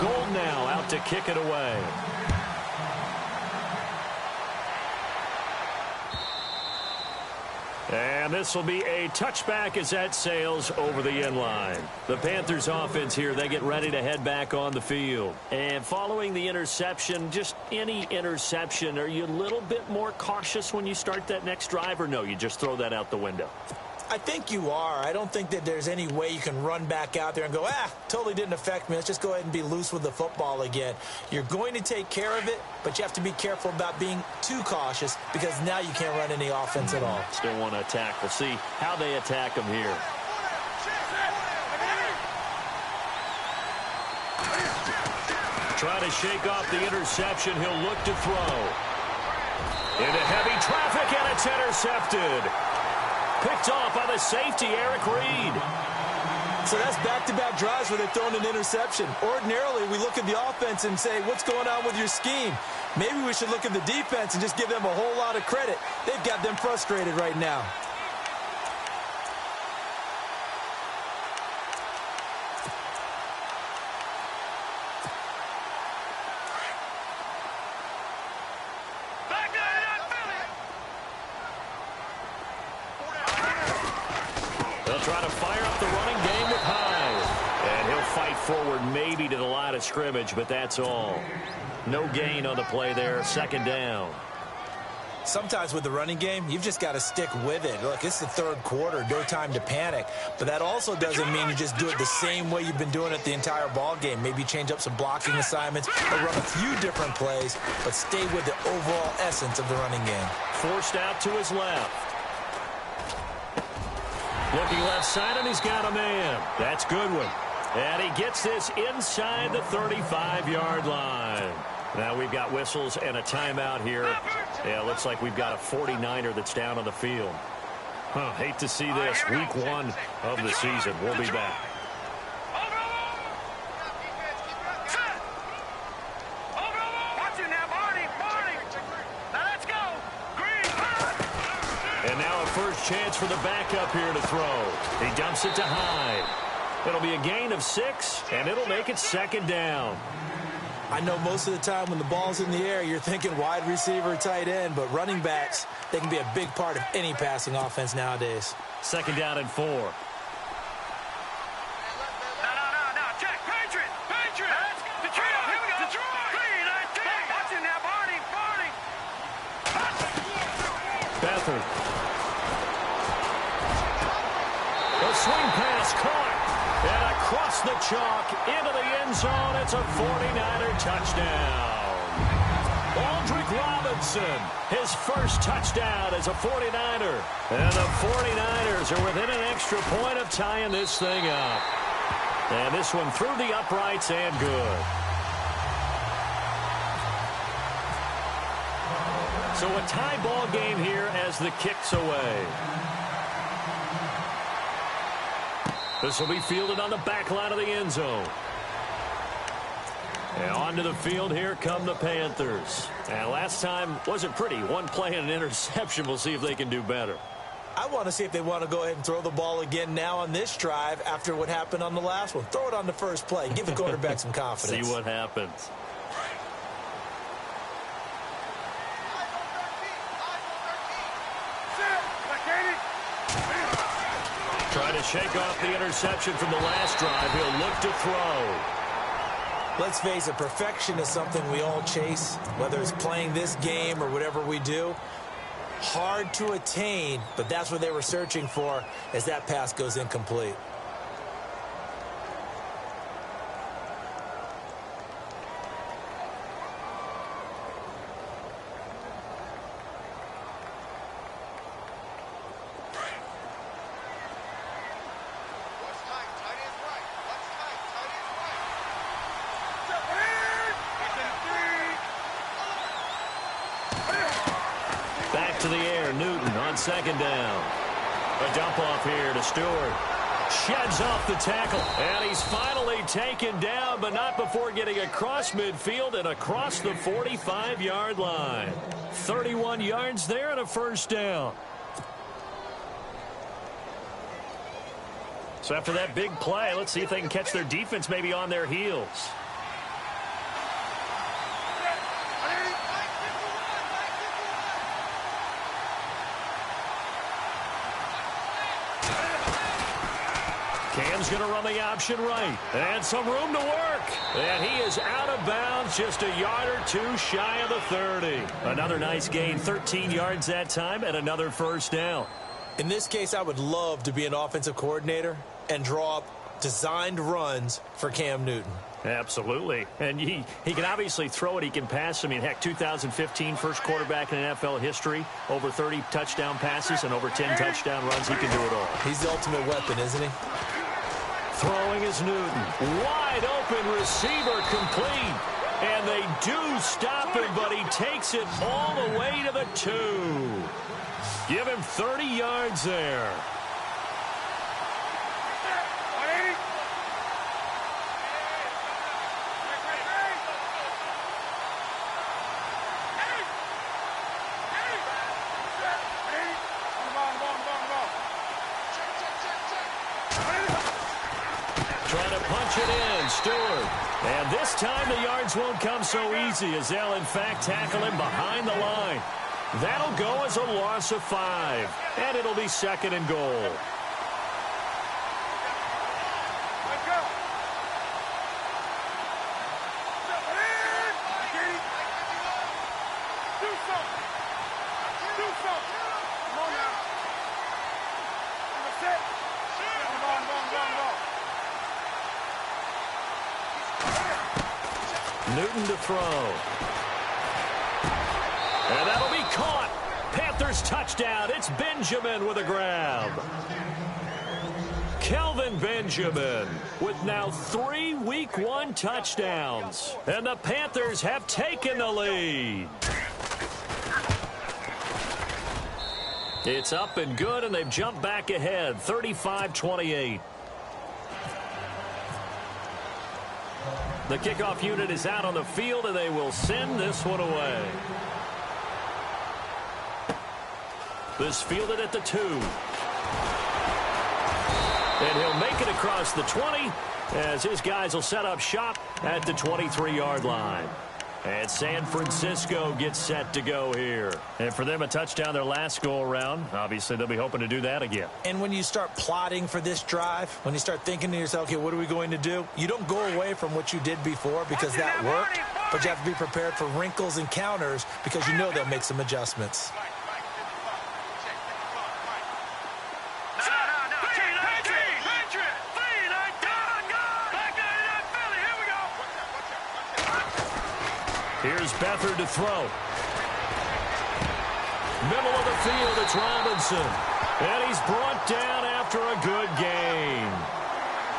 Gold now out to kick it away. And this will be a touchback as that sails over the end line. The Panthers offense here, they get ready to head back on the field. And following the interception, just any interception, are you a little bit more cautious when you start that next drive, or no, you just throw that out the window? I think you are. I don't think that there's any way you can run back out there and go, totally didn't affect me. Let's just go ahead and be loose with the football again. You're going to take care of it, but you have to be careful about being too cautious because now you can't run any offense at all. Still want to attack. We'll see how they attack them here. Trying to shake off the interception. He'll look to throw. Into heavy traffic, and it's intercepted. Picked off by the safety, Eric Reed. So that's back-to-back drives where they've thrown an interception. Ordinarily, we look at the offense and say, what's going on with your scheme? Maybe we should look at the defense and just give them a whole lot of credit. They've got them frustrated right now. They'll try to fire up the running game with Hyde. And he'll fight forward maybe to the line of scrimmage, but that's all. No gain on the play there. Second down. Sometimes with the running game, you've just got to stick with it. Look, it's the third quarter, no time to panic. But that also doesn't mean you just do it the same way you've been doing it the entire ball game. Maybe change up some blocking assignments or run a few different plays, but stay with the overall essence of the running game. Forced out to his left. Looking left side, and he's got a man. That's Goodwin. And he gets this inside the 35-yard line. Now we've got whistles and a timeout here. Yeah, looks like we've got a 49er that's down on the field. Hate to see this. Week 1 of the season. We'll be back. And now a first chance for the backup here to throw. He dumps it to Hyde. It'll be a gain of 6, and it'll make it second down. I know most of the time when the ball's in the air, you're thinking wide receiver, tight end, but running backs, they can be a big part of any passing offense nowadays. Second down and 4. No, check. Patriot. Detroit. Here we go. Detroit. Watch it now, Barney. Beathard. The swing pass caught. And across the chalk into the end zone. It's a 49er touchdown. Aldrick Robinson, his first touchdown as a 49er. And the 49ers are within an extra point of tying this thing up. And this one through the uprights and good. So a tie ball game here as the kick's away. This will be fielded on the back line of the end zone. And onto the field, here come the Panthers. And last time wasn't pretty. One play and an interception. We'll see if they can do better. I want to see if they want to go ahead and throw the ball again now on this drive after what happened on the last one. Throw it on the first play. Give the quarterback some confidence. See what happens. Trying to shake off the interception from the last drive. He'll look to throw. Let's face it, perfection is something we all chase, whether it's playing this game or whatever we do. Hard to attain, but that's what they were searching for as that pass goes incomplete. Back to the air, Newton on second down. A dump off here to Stewart. Sheds off the tackle, and he's finally taken down, but not before getting across midfield and across the 45-yard line. 31 yards there and a first down. So after that big play, let's see if they can catch their defense maybe on their heels. Cam's going to run the option right. And some room to work. And he is out of bounds, just a yard or two shy of the 30. Another nice gain, 13 yards that time, and another first down. In this case, I would love to be an offensive coordinator and draw up designed runs for Cam Newton. Absolutely. And he can obviously throw it. He can pass. I mean, heck, 2015 first quarterback in NFL history. Over 30 touchdown passes and over 10 touchdown runs. He can do it all. He's the ultimate weapon, isn't he? Throwing is Newton. Wide open receiver complete. And they do stop him, but he takes it all the way to the 2. Give him 30 yards there. trying to punch it in. Stewart. And this time the yards won't come so easy as they'll, in fact, tackle him behind the line. That'll go as a loss of 5. And it'll be 2nd and goal. Newton to throw. And that'll be caught. Panthers touchdown. It's Benjamin with a grab. Kelvin Benjamin with now 3 Week 1 touchdowns. And the Panthers have taken the lead. It's up and good, and they've jumped back ahead, 35-28. The kickoff unit is out on the field, and they will send this one away. This fielded at the 2. And he'll make it across the 20 as his guys will set up shop at the 23-yard line. And San Francisco gets set to go here. And for them, a touchdown their last go-around. Obviously, they'll be hoping to do that again. And when you start plotting for this drive, when you start thinking to yourself, okay, what are we going to do? You don't go away from what you did before because that worked, but you have to be prepared for wrinkles and counters because you know they'll make some adjustments. Here's Beathard to throw. Middle of the field, it's Robinson. And he's brought down after a good gain.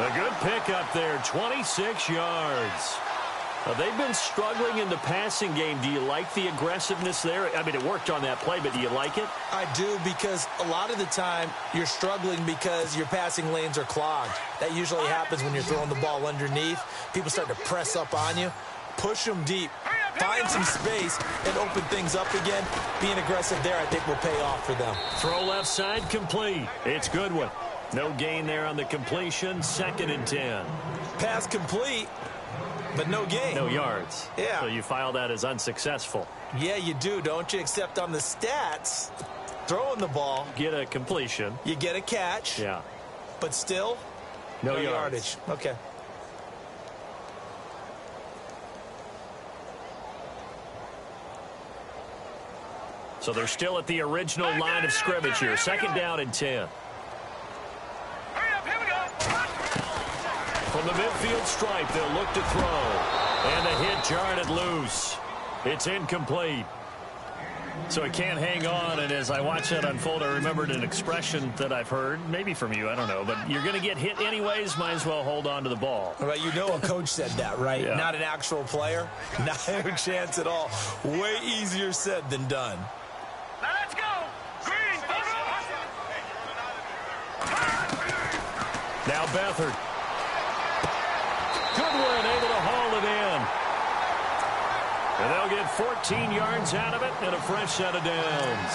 A good pickup there, 26 yards. They've been struggling in the passing game. Do you like the aggressiveness there? I mean, it worked on that play, but do you like it? I do, because a lot of the time you're struggling because your passing lanes are clogged. That usually happens when you're throwing the ball underneath. People start to press up on you. Push them deep. Find some space and open things up again. Being aggressive there, I think, will pay off for them. Throw left side complete. It's Goodwin. No gain there on the completion. 2nd and 10. Pass complete, but no gain. No yards. Yeah. So you file that as unsuccessful. Yeah, you do, don't you? Except on the stats, throwing the ball. Get a completion. You get a catch. Yeah. But still, no yardage. Okay. So they're still at the original line of scrimmage here. 2nd down and 10. From the midfield stripe, they'll look to throw. And the hit jarred it loose. It's incomplete. So it can't hang on, and as I watch that unfold, I remembered an expression that I've heard, maybe from you, I don't know, but you're going to get hit anyways, might as well hold on to the ball. Well, you know a coach said that, right? Yeah. Not an actual player. Not a chance at all. Way easier said than done. Now let's go. Green, now Beathard. Goodwin able to haul it in. And they'll get 14 yards out of it and a fresh set of downs.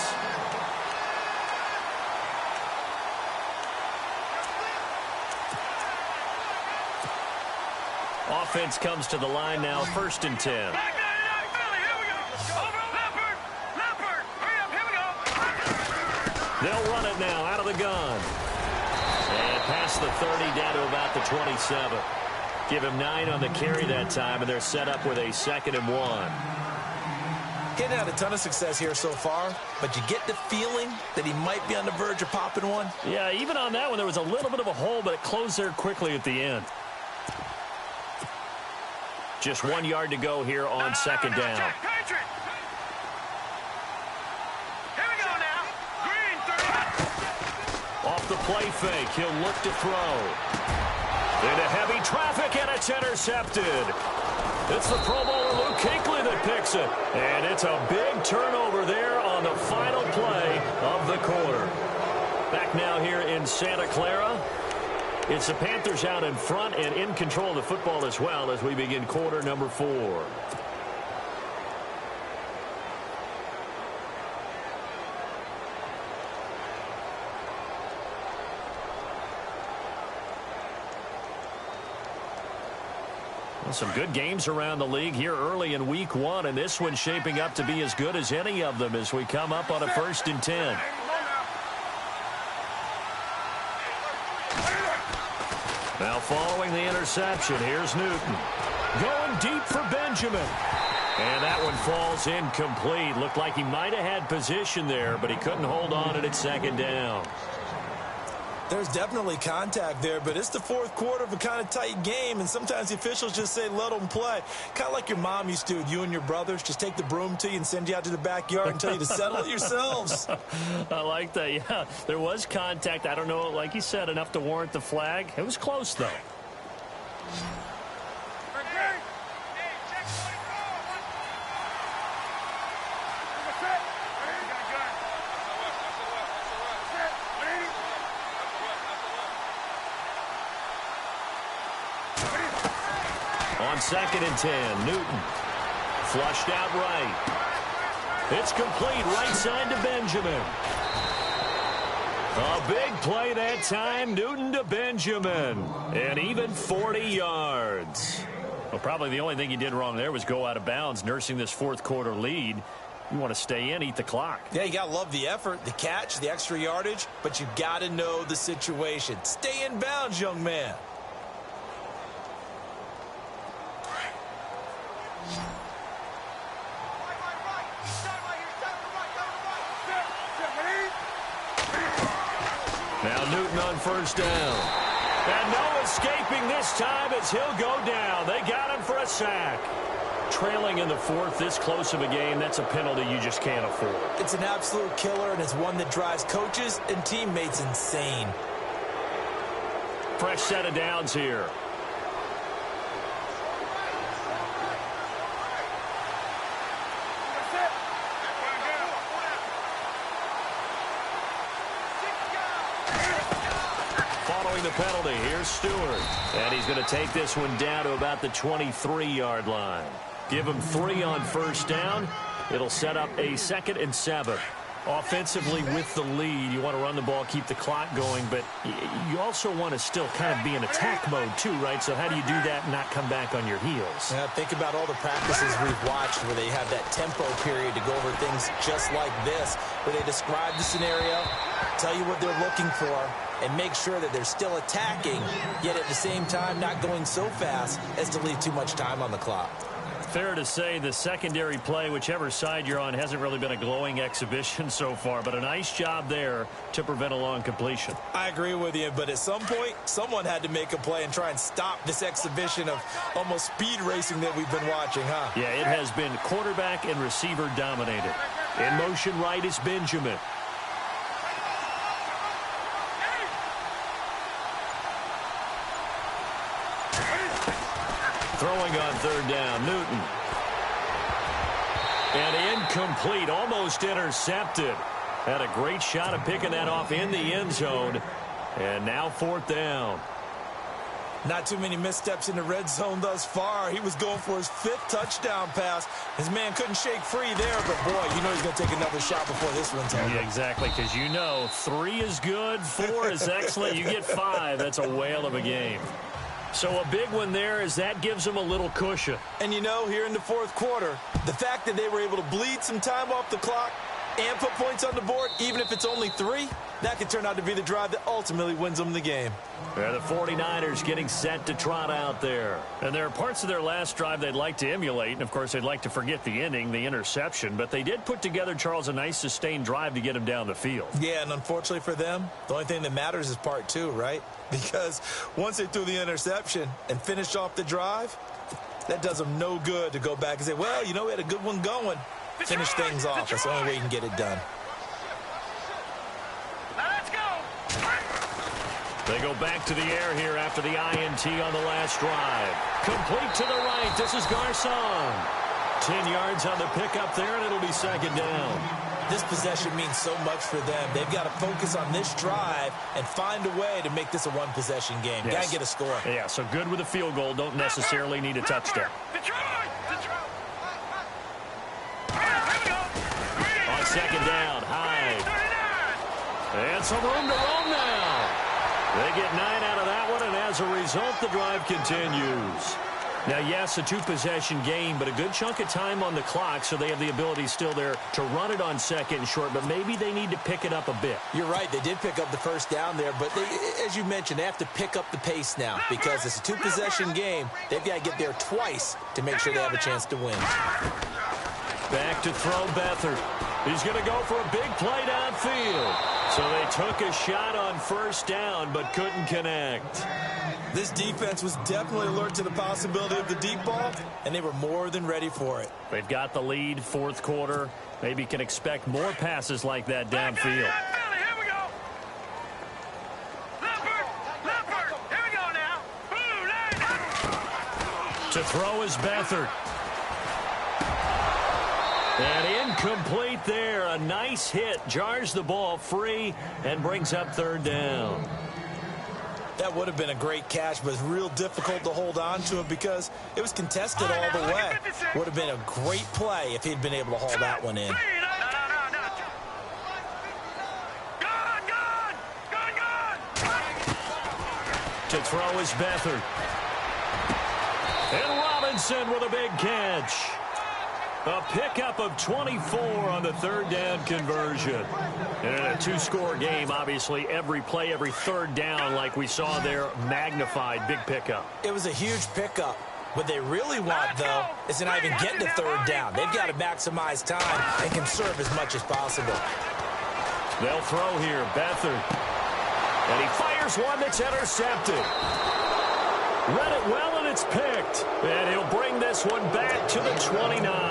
Offense comes to the line now, 1st and 10. They'll run it now out of the gun. And past the 30 down to about the 27. Give him 9 on the carry that time, and they're set up with a 2nd and 1. Getting had a ton of success here so far, but you get the feeling that he might be on the verge of popping one. Yeah, even on that one, there was a little bit of a hole, but it closed there quickly at the end. Just 1 yard to go here on 2nd down. Off the play fake, he'll look to throw. Into heavy traffic, and it's intercepted. It's the Pro Bowler Luke Kuechly that picks it. And it's a big turnover there on the final play of the quarter. Back now here in Santa Clara. It's the Panthers out in front and in control of the football as well as we begin quarter number 4. Some good games around the league here early in week 1, and this one's shaping up to be as good as any of them as we come up on a 1st and 10. Now following the interception, here's Newton. Going deep for Benjamin. And that one falls incomplete. Looked like he might have had position there, but he couldn't hold on at 2nd down. There's definitely contact there, but it's the 4th quarter of a kind of tight game, and sometimes the officials just say, let them play. Kind of like your mom used to with you and your brothers. Just take the broom to you and send you out to the backyard and tell you to settle it yourselves. I like that, yeah. There was contact. I don't know, like you said, enough to warrant the flag. It was close, though. On 2nd and 10, Newton. Flushed out right. It's complete right side to Benjamin. A big play that time, Newton to Benjamin. And even 40 yards. Well, probably the only thing he did wrong there was go out of bounds, nursing this 4th quarter lead. You want to stay in, eat the clock. Yeah, you got to love the effort, the catch, the extra yardage, but you got to know the situation. Stay in bounds, young man. Now Newton on 1st down. And no escaping this time as he'll go down. They got him for a sack. Trailing in the 4th, this close of a game, that's a penalty you just can't afford. It's an absolute killer, and it's one that drives coaches and teammates insane. Fresh set of downs here. Following the penalty, here's Stewart. And he's going to take this one down to about the 23-yard line. Give him 3 on 1st down. It'll set up a 2nd and 7. Offensively with the lead, you want to run the ball, keep the clock going, but you also want to still kind of be in attack mode too, right? So how do you do that and not come back on your heels? Yeah, think about all the practices we've watched where they have that tempo period to go over things just like this, where they describe the scenario, tell you what they're looking for, and make sure that they're still attacking, yet at the same time not going so fast as to leave too much time on the clock. Fair to say the secondary play, whichever side you're on, hasn't really been a glowing exhibition so far, but a nice job there to prevent a long completion. I agree with you, but at some point, someone had to make a play and try and stop this exhibition of almost speed racing that we've been watching, huh? Yeah, it has been quarterback and receiver dominated. In motion right is Benjamin. Throwing on 3rd down, Newton. And incomplete, almost intercepted. Had a great shot at picking that off in the end zone. And now 4th down. Not too many missteps in the red zone thus far. He was going for his 5th touchdown pass. His man couldn't shake free there, but boy, you know he's going to take another shot before this one's over. Yeah, exactly, because you know 3 is good, 4 is excellent. You get 5, that's a whale of a game. So a big one there as that gives them a little cushion. And you know, here in the 4th quarter, the fact that they were able to bleed some time off the clock and put points on the board, even if it's only 3, that could turn out to be the drive that ultimately wins them the game. Yeah, the 49ers getting set to trot out there. And there are parts of their last drive they'd like to emulate, and of course they'd like to forget the ending, the interception, but they did put together, Charles, a nice sustained drive to get them down the field. Yeah, and unfortunately for them, the only thing that matters is part 2, right? Because once they threw the interception and finished off the drive, that does them no good to go back and say, well, you know, we had a good one going. Finish things off. That's the only way you can get it done. Let's go. They go back to the air here after the INT on the last drive. Complete to the right. This is Garcon. 10 yards on the pickup there, and it'll be 2nd down. This possession means so much for them. They've got to focus on this drive and find a way to make this a one-possession game. Yes. Got to get a score. Yeah, so good with a field goal. Don't necessarily need a touchdown. On 2nd down, Hyde. And some room to roam now. They get 9 out of that one, and as a result, the drive continues. Now, yes, a two-possession game, but a good chunk of time on the clock, so they have the ability still there to run it on second and short, but maybe they need to pick it up a bit. You're right. They did pick up the first down there, but as you mentioned, they have to pick up the pace now because it's a two-possession game. They've got to get there twice to make sure they have a chance to win. Back to throw Beathard. He's going to go for a big play downfield. So they took a shot on first down, but couldn't connect. This defense was definitely alert to the possibility of the deep ball, and they were more than ready for it. They've got the lead, fourth quarter. Maybe can expect more passes like that downfield. Here we go. Leopard. Here we go now. To throw is Beathard. And incomplete there. A nice hit. Jars the ball free and brings up third down. That would have been a great catch, but it's real difficult to hold on to it because it was contested all the way. Would have been a great play if he'd been able to haul that one in. To throw is Beathard. And Robinson with a big catch. A pickup of 24 on the third down conversion. And in a two-score game, obviously, every play, every third down, like we saw there, magnified. Big pickup. It was a huge pickup. What they really want, though, is to not even get to third down. They've got to maximize time and conserve as much as possible. They'll throw here. Beathard. And he fires one that's intercepted. Read it well, and it's picked. And he'll bring this one back to the 29.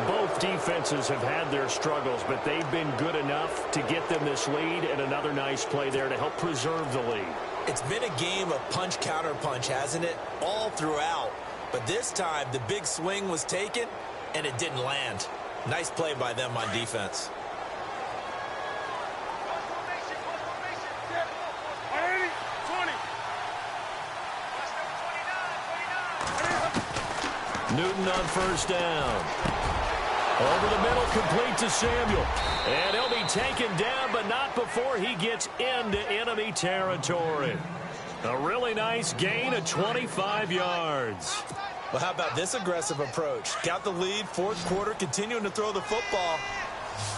Both defenses have had their struggles, but they've been good enough to get them this lead, and another nice play there to help preserve the lead. It's been a game of punch-counter-punch, hasn't it? All throughout. But this time, the big swing was taken, and it didn't land. Nice play by them on defense. Newton on first down. Over the middle, complete to Samuel. And he'll be taken down, but not before he gets into enemy territory. A really nice gain of 25 yards. Well, how about this aggressive approach? Got the lead, fourth quarter, continuing to throw the football.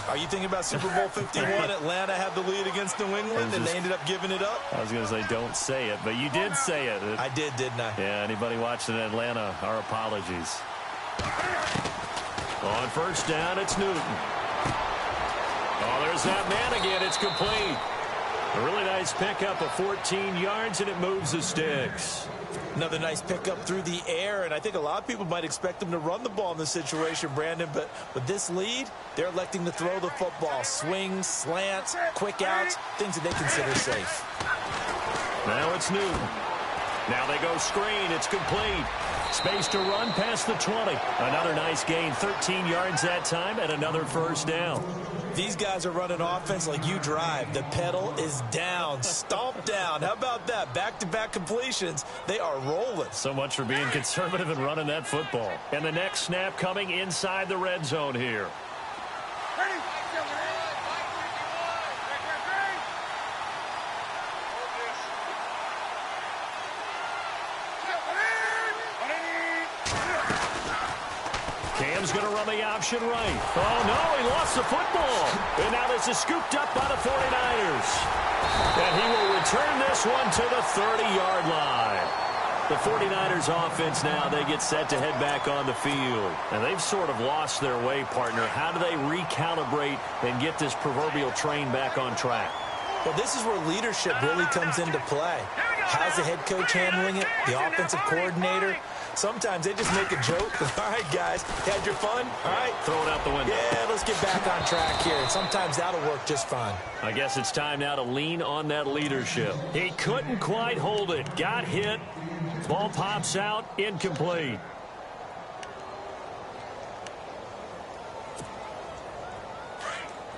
Are you thinking about Super Bowl 51? Atlanta had the lead against New England, and they ended up giving it up? I was going to say, don't say it, but you did say it. I did, didn't I? Yeah, anybody watching Atlanta, our apologies. On first down, it's Newton. Oh, there's that man again. It's complete. A really nice pickup of 14 yards, and it moves the sticks. Another nice pickup through the air, and I think a lot of people might expect them to run the ball in this situation, Brandon, but with this lead, they're electing to throw the football. Swings, slants, quick outs, things that they consider safe. Now it's Newton. Now they go screen. It's complete. Space to run past the 20. Another nice gain, 13 yards that time, and another first down. These guys are running offense like you drive. The pedal is down, stomped down. How about that? Back-to-back completions. They are rolling. So much for being conservative and running that football. And the next snap coming inside the red zone here. Cam's going to run the option right. Oh, no, he lost the football. And now this is scooped up by the 49ers. And he will return this one to the 30-yard line. The 49ers offense now, they get set to head back on the field. And they've sort of lost their way, partner. How do they recalibrate and get this proverbial train back on track? Well, this is where leadership really comes into play. How's the head coach handling it? The offensive coordinator? Sometimes they just make a joke. All right, guys, had your fun? All right. Throw it out the window. Yeah, let's get back on track here. And sometimes that'll work just fine. I guess it's time now to lean on that leadership. He couldn't quite hold it. Got hit. Ball pops out. Incomplete.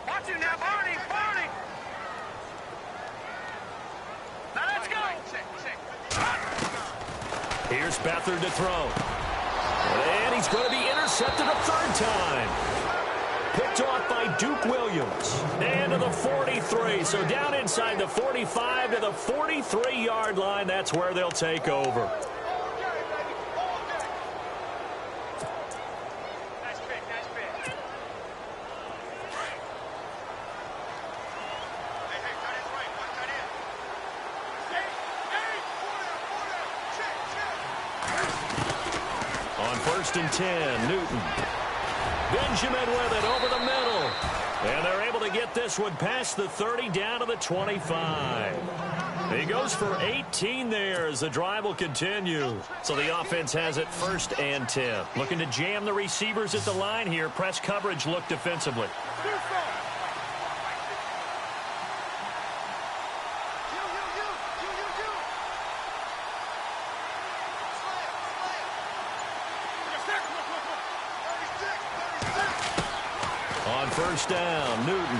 Watch it now, Barney. Now let's go. Here's Beathard to throw. And he's going to be intercepted a third time. Picked off by Duke Williams. And to the 43. So down inside the 45 to the 43-yard line. That's where they'll take over. 1st and 10. Newton. Benjamin with it over the middle. And they're able to get this one past the 30 down to the 25. He goes for 18 there as the drive will continue. So the offense has it 1st and 10. Looking to jam the receivers at the line here. Press coverage look defensively. On 1st down, Newton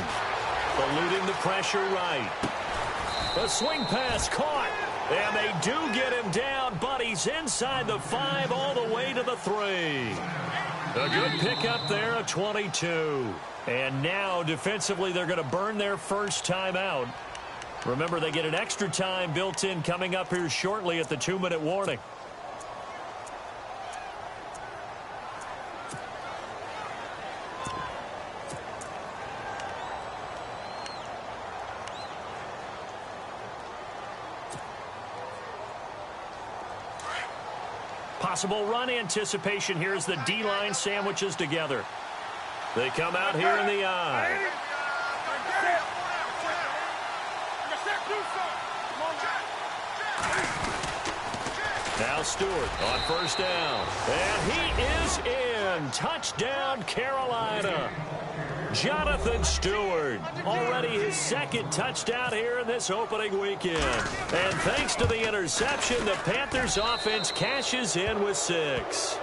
eluding the pressure right. A swing pass caught, and they do get him down, but he's inside the 5 all the way to the 3. A good pickup there, a 22. And now, defensively, they're going to burn their first time out. Remember, they get an extra time built in coming up here shortly at the 2-minute warning. Possible run anticipation here as the D-line sandwiches together. They come out here in the eye. Now Stewart on 1st down. And he is in. Touchdown, Carolina. Jonathan Stewart, already his 2nd touchdown here in this opening weekend. And thanks to the interception, the Panthers offense cashes in with 6.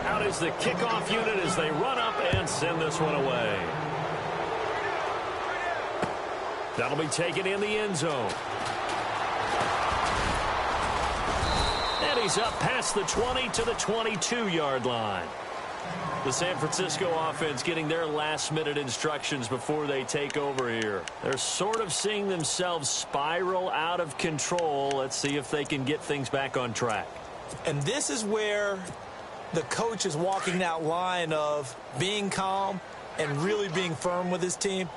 Out is the kickoff unit as they run up and send this one away. That'll be taken in the end zone. And he's up past the 20 to the 22-yard line. The San Francisco offense getting their last-minute instructions before they take over here. They're sort of seeing themselves spiral out of control. Let's see if they can get things back on track. And this is where the coach is walking that line of being calm and really being firm with his team.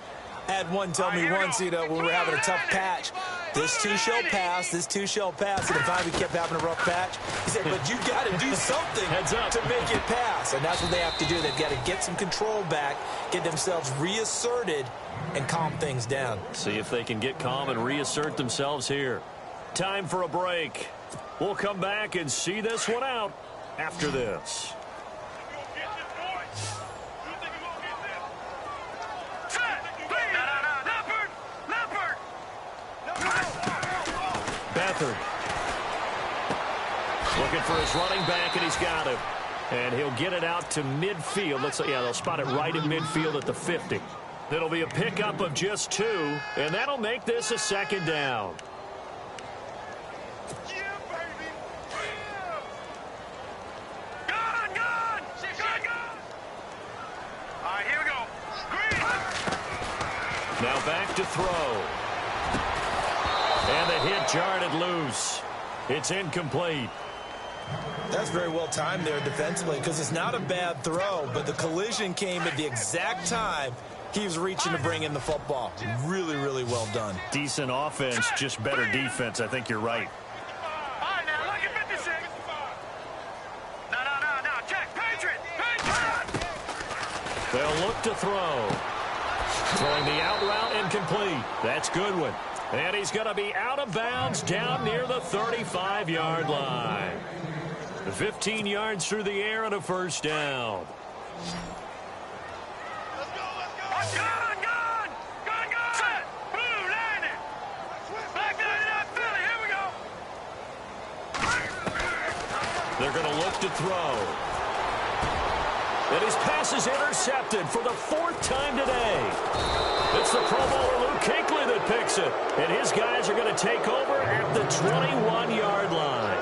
I had one tell me once, when we were having a tough patch, this too shall pass, this too shall pass. And finally we kept having a rough patch. He said, but you got to do something to make it pass. And that's what they have to do. They've got to get some control back, get themselves reasserted, and calm things down. See if they can get calm and reassert themselves here. Time for a break. We'll come back and see this one out after this. Beathard looking for his running back, and he's got him. And he'll get it out to midfield. Looks like, yeah, they'll spot it right in midfield at the 50. It'll be a pickup of just 2, and that'll make this a 2nd down. Now back to throw. And the hit jarred it loose. It's incomplete. That's very well timed there defensively because it's not a bad throw, but the collision came at the exact time he was reaching to bring in the football. Really, really well done. Decent offense, just better defense. I think you're right. All right, now, look at 56. No, check. Patriot. They'll look to throw. Throwing the out route incomplete. That's Goodwin. And he's going to be out of bounds down near the 35-yard line. 15 yards through the air and a 1st down. Let's go. Gun. Set. Blue, line it. Back down to that Philly. Here we go. They're going to look to throw. And his pass is intercepted for the 4th time today. It's the Pro Bowler Luke Kuechly that picks it. And his guys are going to take over at the 21-yard line.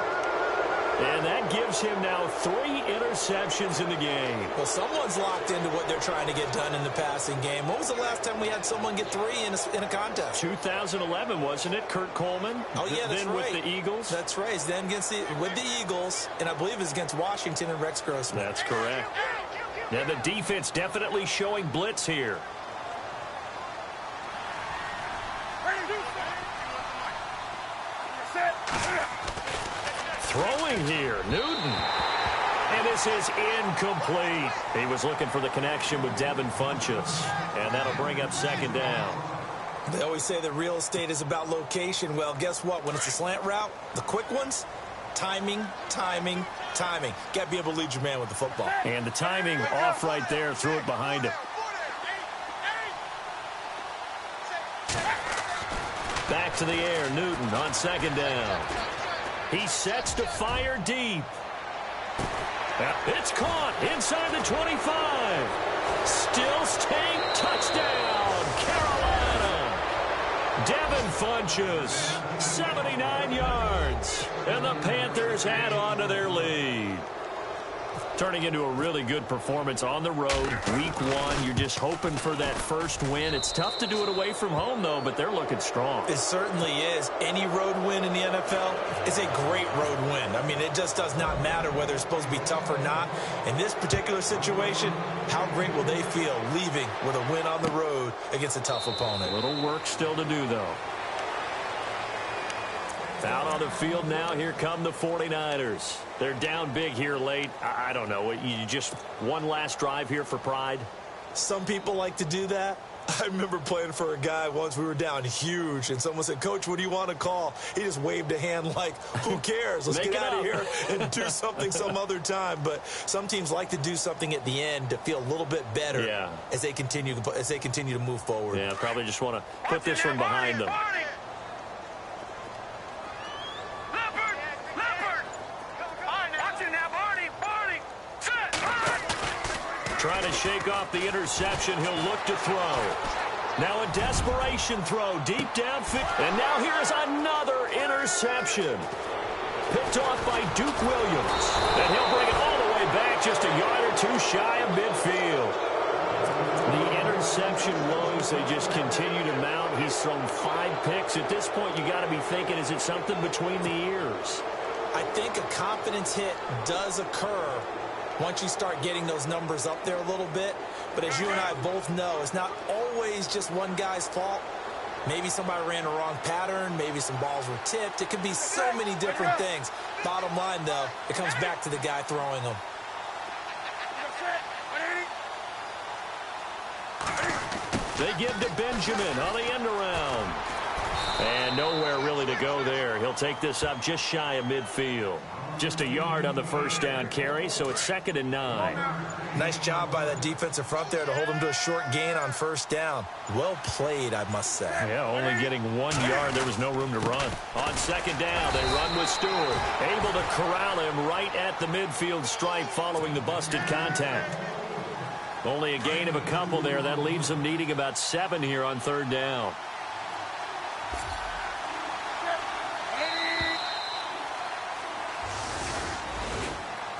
And that gives him now 3 interceptions in the game. Well, someone's locked into what they're trying to get done in the passing game. When was the last time we had someone get 3 in a contest? 2011, wasn't it? Kurt Coleman? Oh, yeah, that's then right. With the Eagles? That's right. Then with the Eagles, and I believe it's against Washington and Rex Grossman. That's correct. Now the defense definitely showing blitz here. Set. Throwing here, Newton. And this is incomplete. He was looking for the connection with Devin Funchess. And that'll bring up second down. They always say that real estate is about location. Well, guess what? When it's a slant route, the quick ones, timing, timing, timing. Got to be able to lead your man with the football. And the timing off right there, threw it behind him. Back to the air, Newton on second down. He sets to fire deep. It's caught inside the 25. Still staying, touchdown, Carolina. Devin Funchess, 79 yards. And the Panthers add on to their lead. Turning into a really good performance on the road. Week 1, you're just hoping for that first win. It's tough to do it away from home, though, but they're looking strong. It certainly is. Any road win in the NFL is a great road win. I mean, it just does not matter whether it's supposed to be tough or not. In this particular situation, how great will they feel leaving with a win on the road against a tough opponent? A little work still to do, though. Out on the field now, here come the 49ers. They're down big here late. I don't know. You just one last drive here for pride? Some people like to do that. I remember playing for a guy once. We were down huge, and someone said, "Coach, what do you want to call?" He just waved a hand like, who cares? Let's get out of here and do something some other time. But some teams like to do something at the end to feel a little bit better as they continue to move forward. Yeah, probably just want to put this one behind them. Trying to shake off the interception. He'll look to throw. Now a desperation throw deep downfield. And now here's another interception. Picked off by Duke Williams. And he'll bring it all the way back just a yard or two shy of midfield. The interception woes, they just continue to mount. He's thrown 5 picks. At this point, you got to be thinking, is it something between the ears? I think a confidence hit does occur once you start getting those numbers up there a little bit. But as you and I both know, it's not always just one guy's fault. Maybe somebody ran the wrong pattern. Maybe some balls were tipped. It could be so many different things. Bottom line, though, it comes back to the guy throwing them. They give to Benjamin on the end around. And nowhere really to go there. He'll take this up just shy of midfield. Just a yard on the first down carry, so it's 2nd and 9. Nice job by that defensive front there to hold him to a short gain on first down. Well played, I must say. Yeah, only getting 1 yard. There was no room to run. On second down, they run with Stewart. Able to corral him right at the midfield stripe following the busted contact. Only a gain of a couple there. That leaves them needing about 7 here on 3rd down.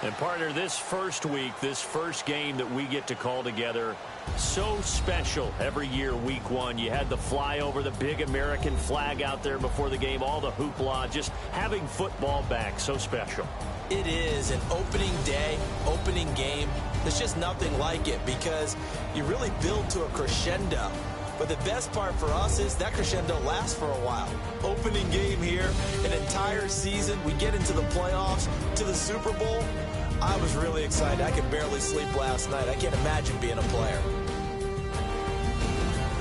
And partner, this first week, this first game that we get to call together, so special every year, week 1. You had the flyover, the big American flag out there before the game, all the hoopla, just having football back, so special. It is an opening day, opening game. There's just nothing like it because you really build to a crescendo. But the best part for us is that crescendo lasts for a while. Opening game here, an entire season. We get into the playoffs, to the Super Bowl. I was really excited. I could barely sleep last night. I can't imagine being a player.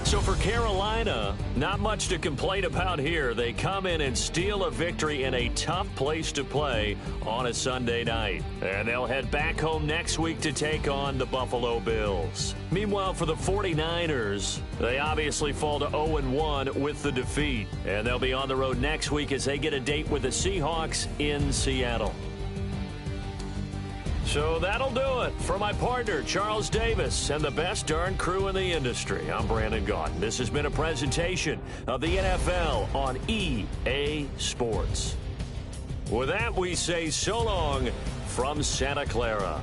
So for Carolina, not much to complain about here. They come in and steal a victory in a tough place to play on a Sunday night. And they'll head back home next week to take on the Buffalo Bills. Meanwhile, for the 49ers, they obviously fall to 0-1 with the defeat. And they'll be on the road next week as they get a date with the Seahawks in Seattle. So that'll do it. For my partner, Charles Davis, and the best darn crew in the industry, I'm Brandon Gaudin. This has been a presentation of the NFL on EA Sports. With that, we say so long from Santa Clara.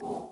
You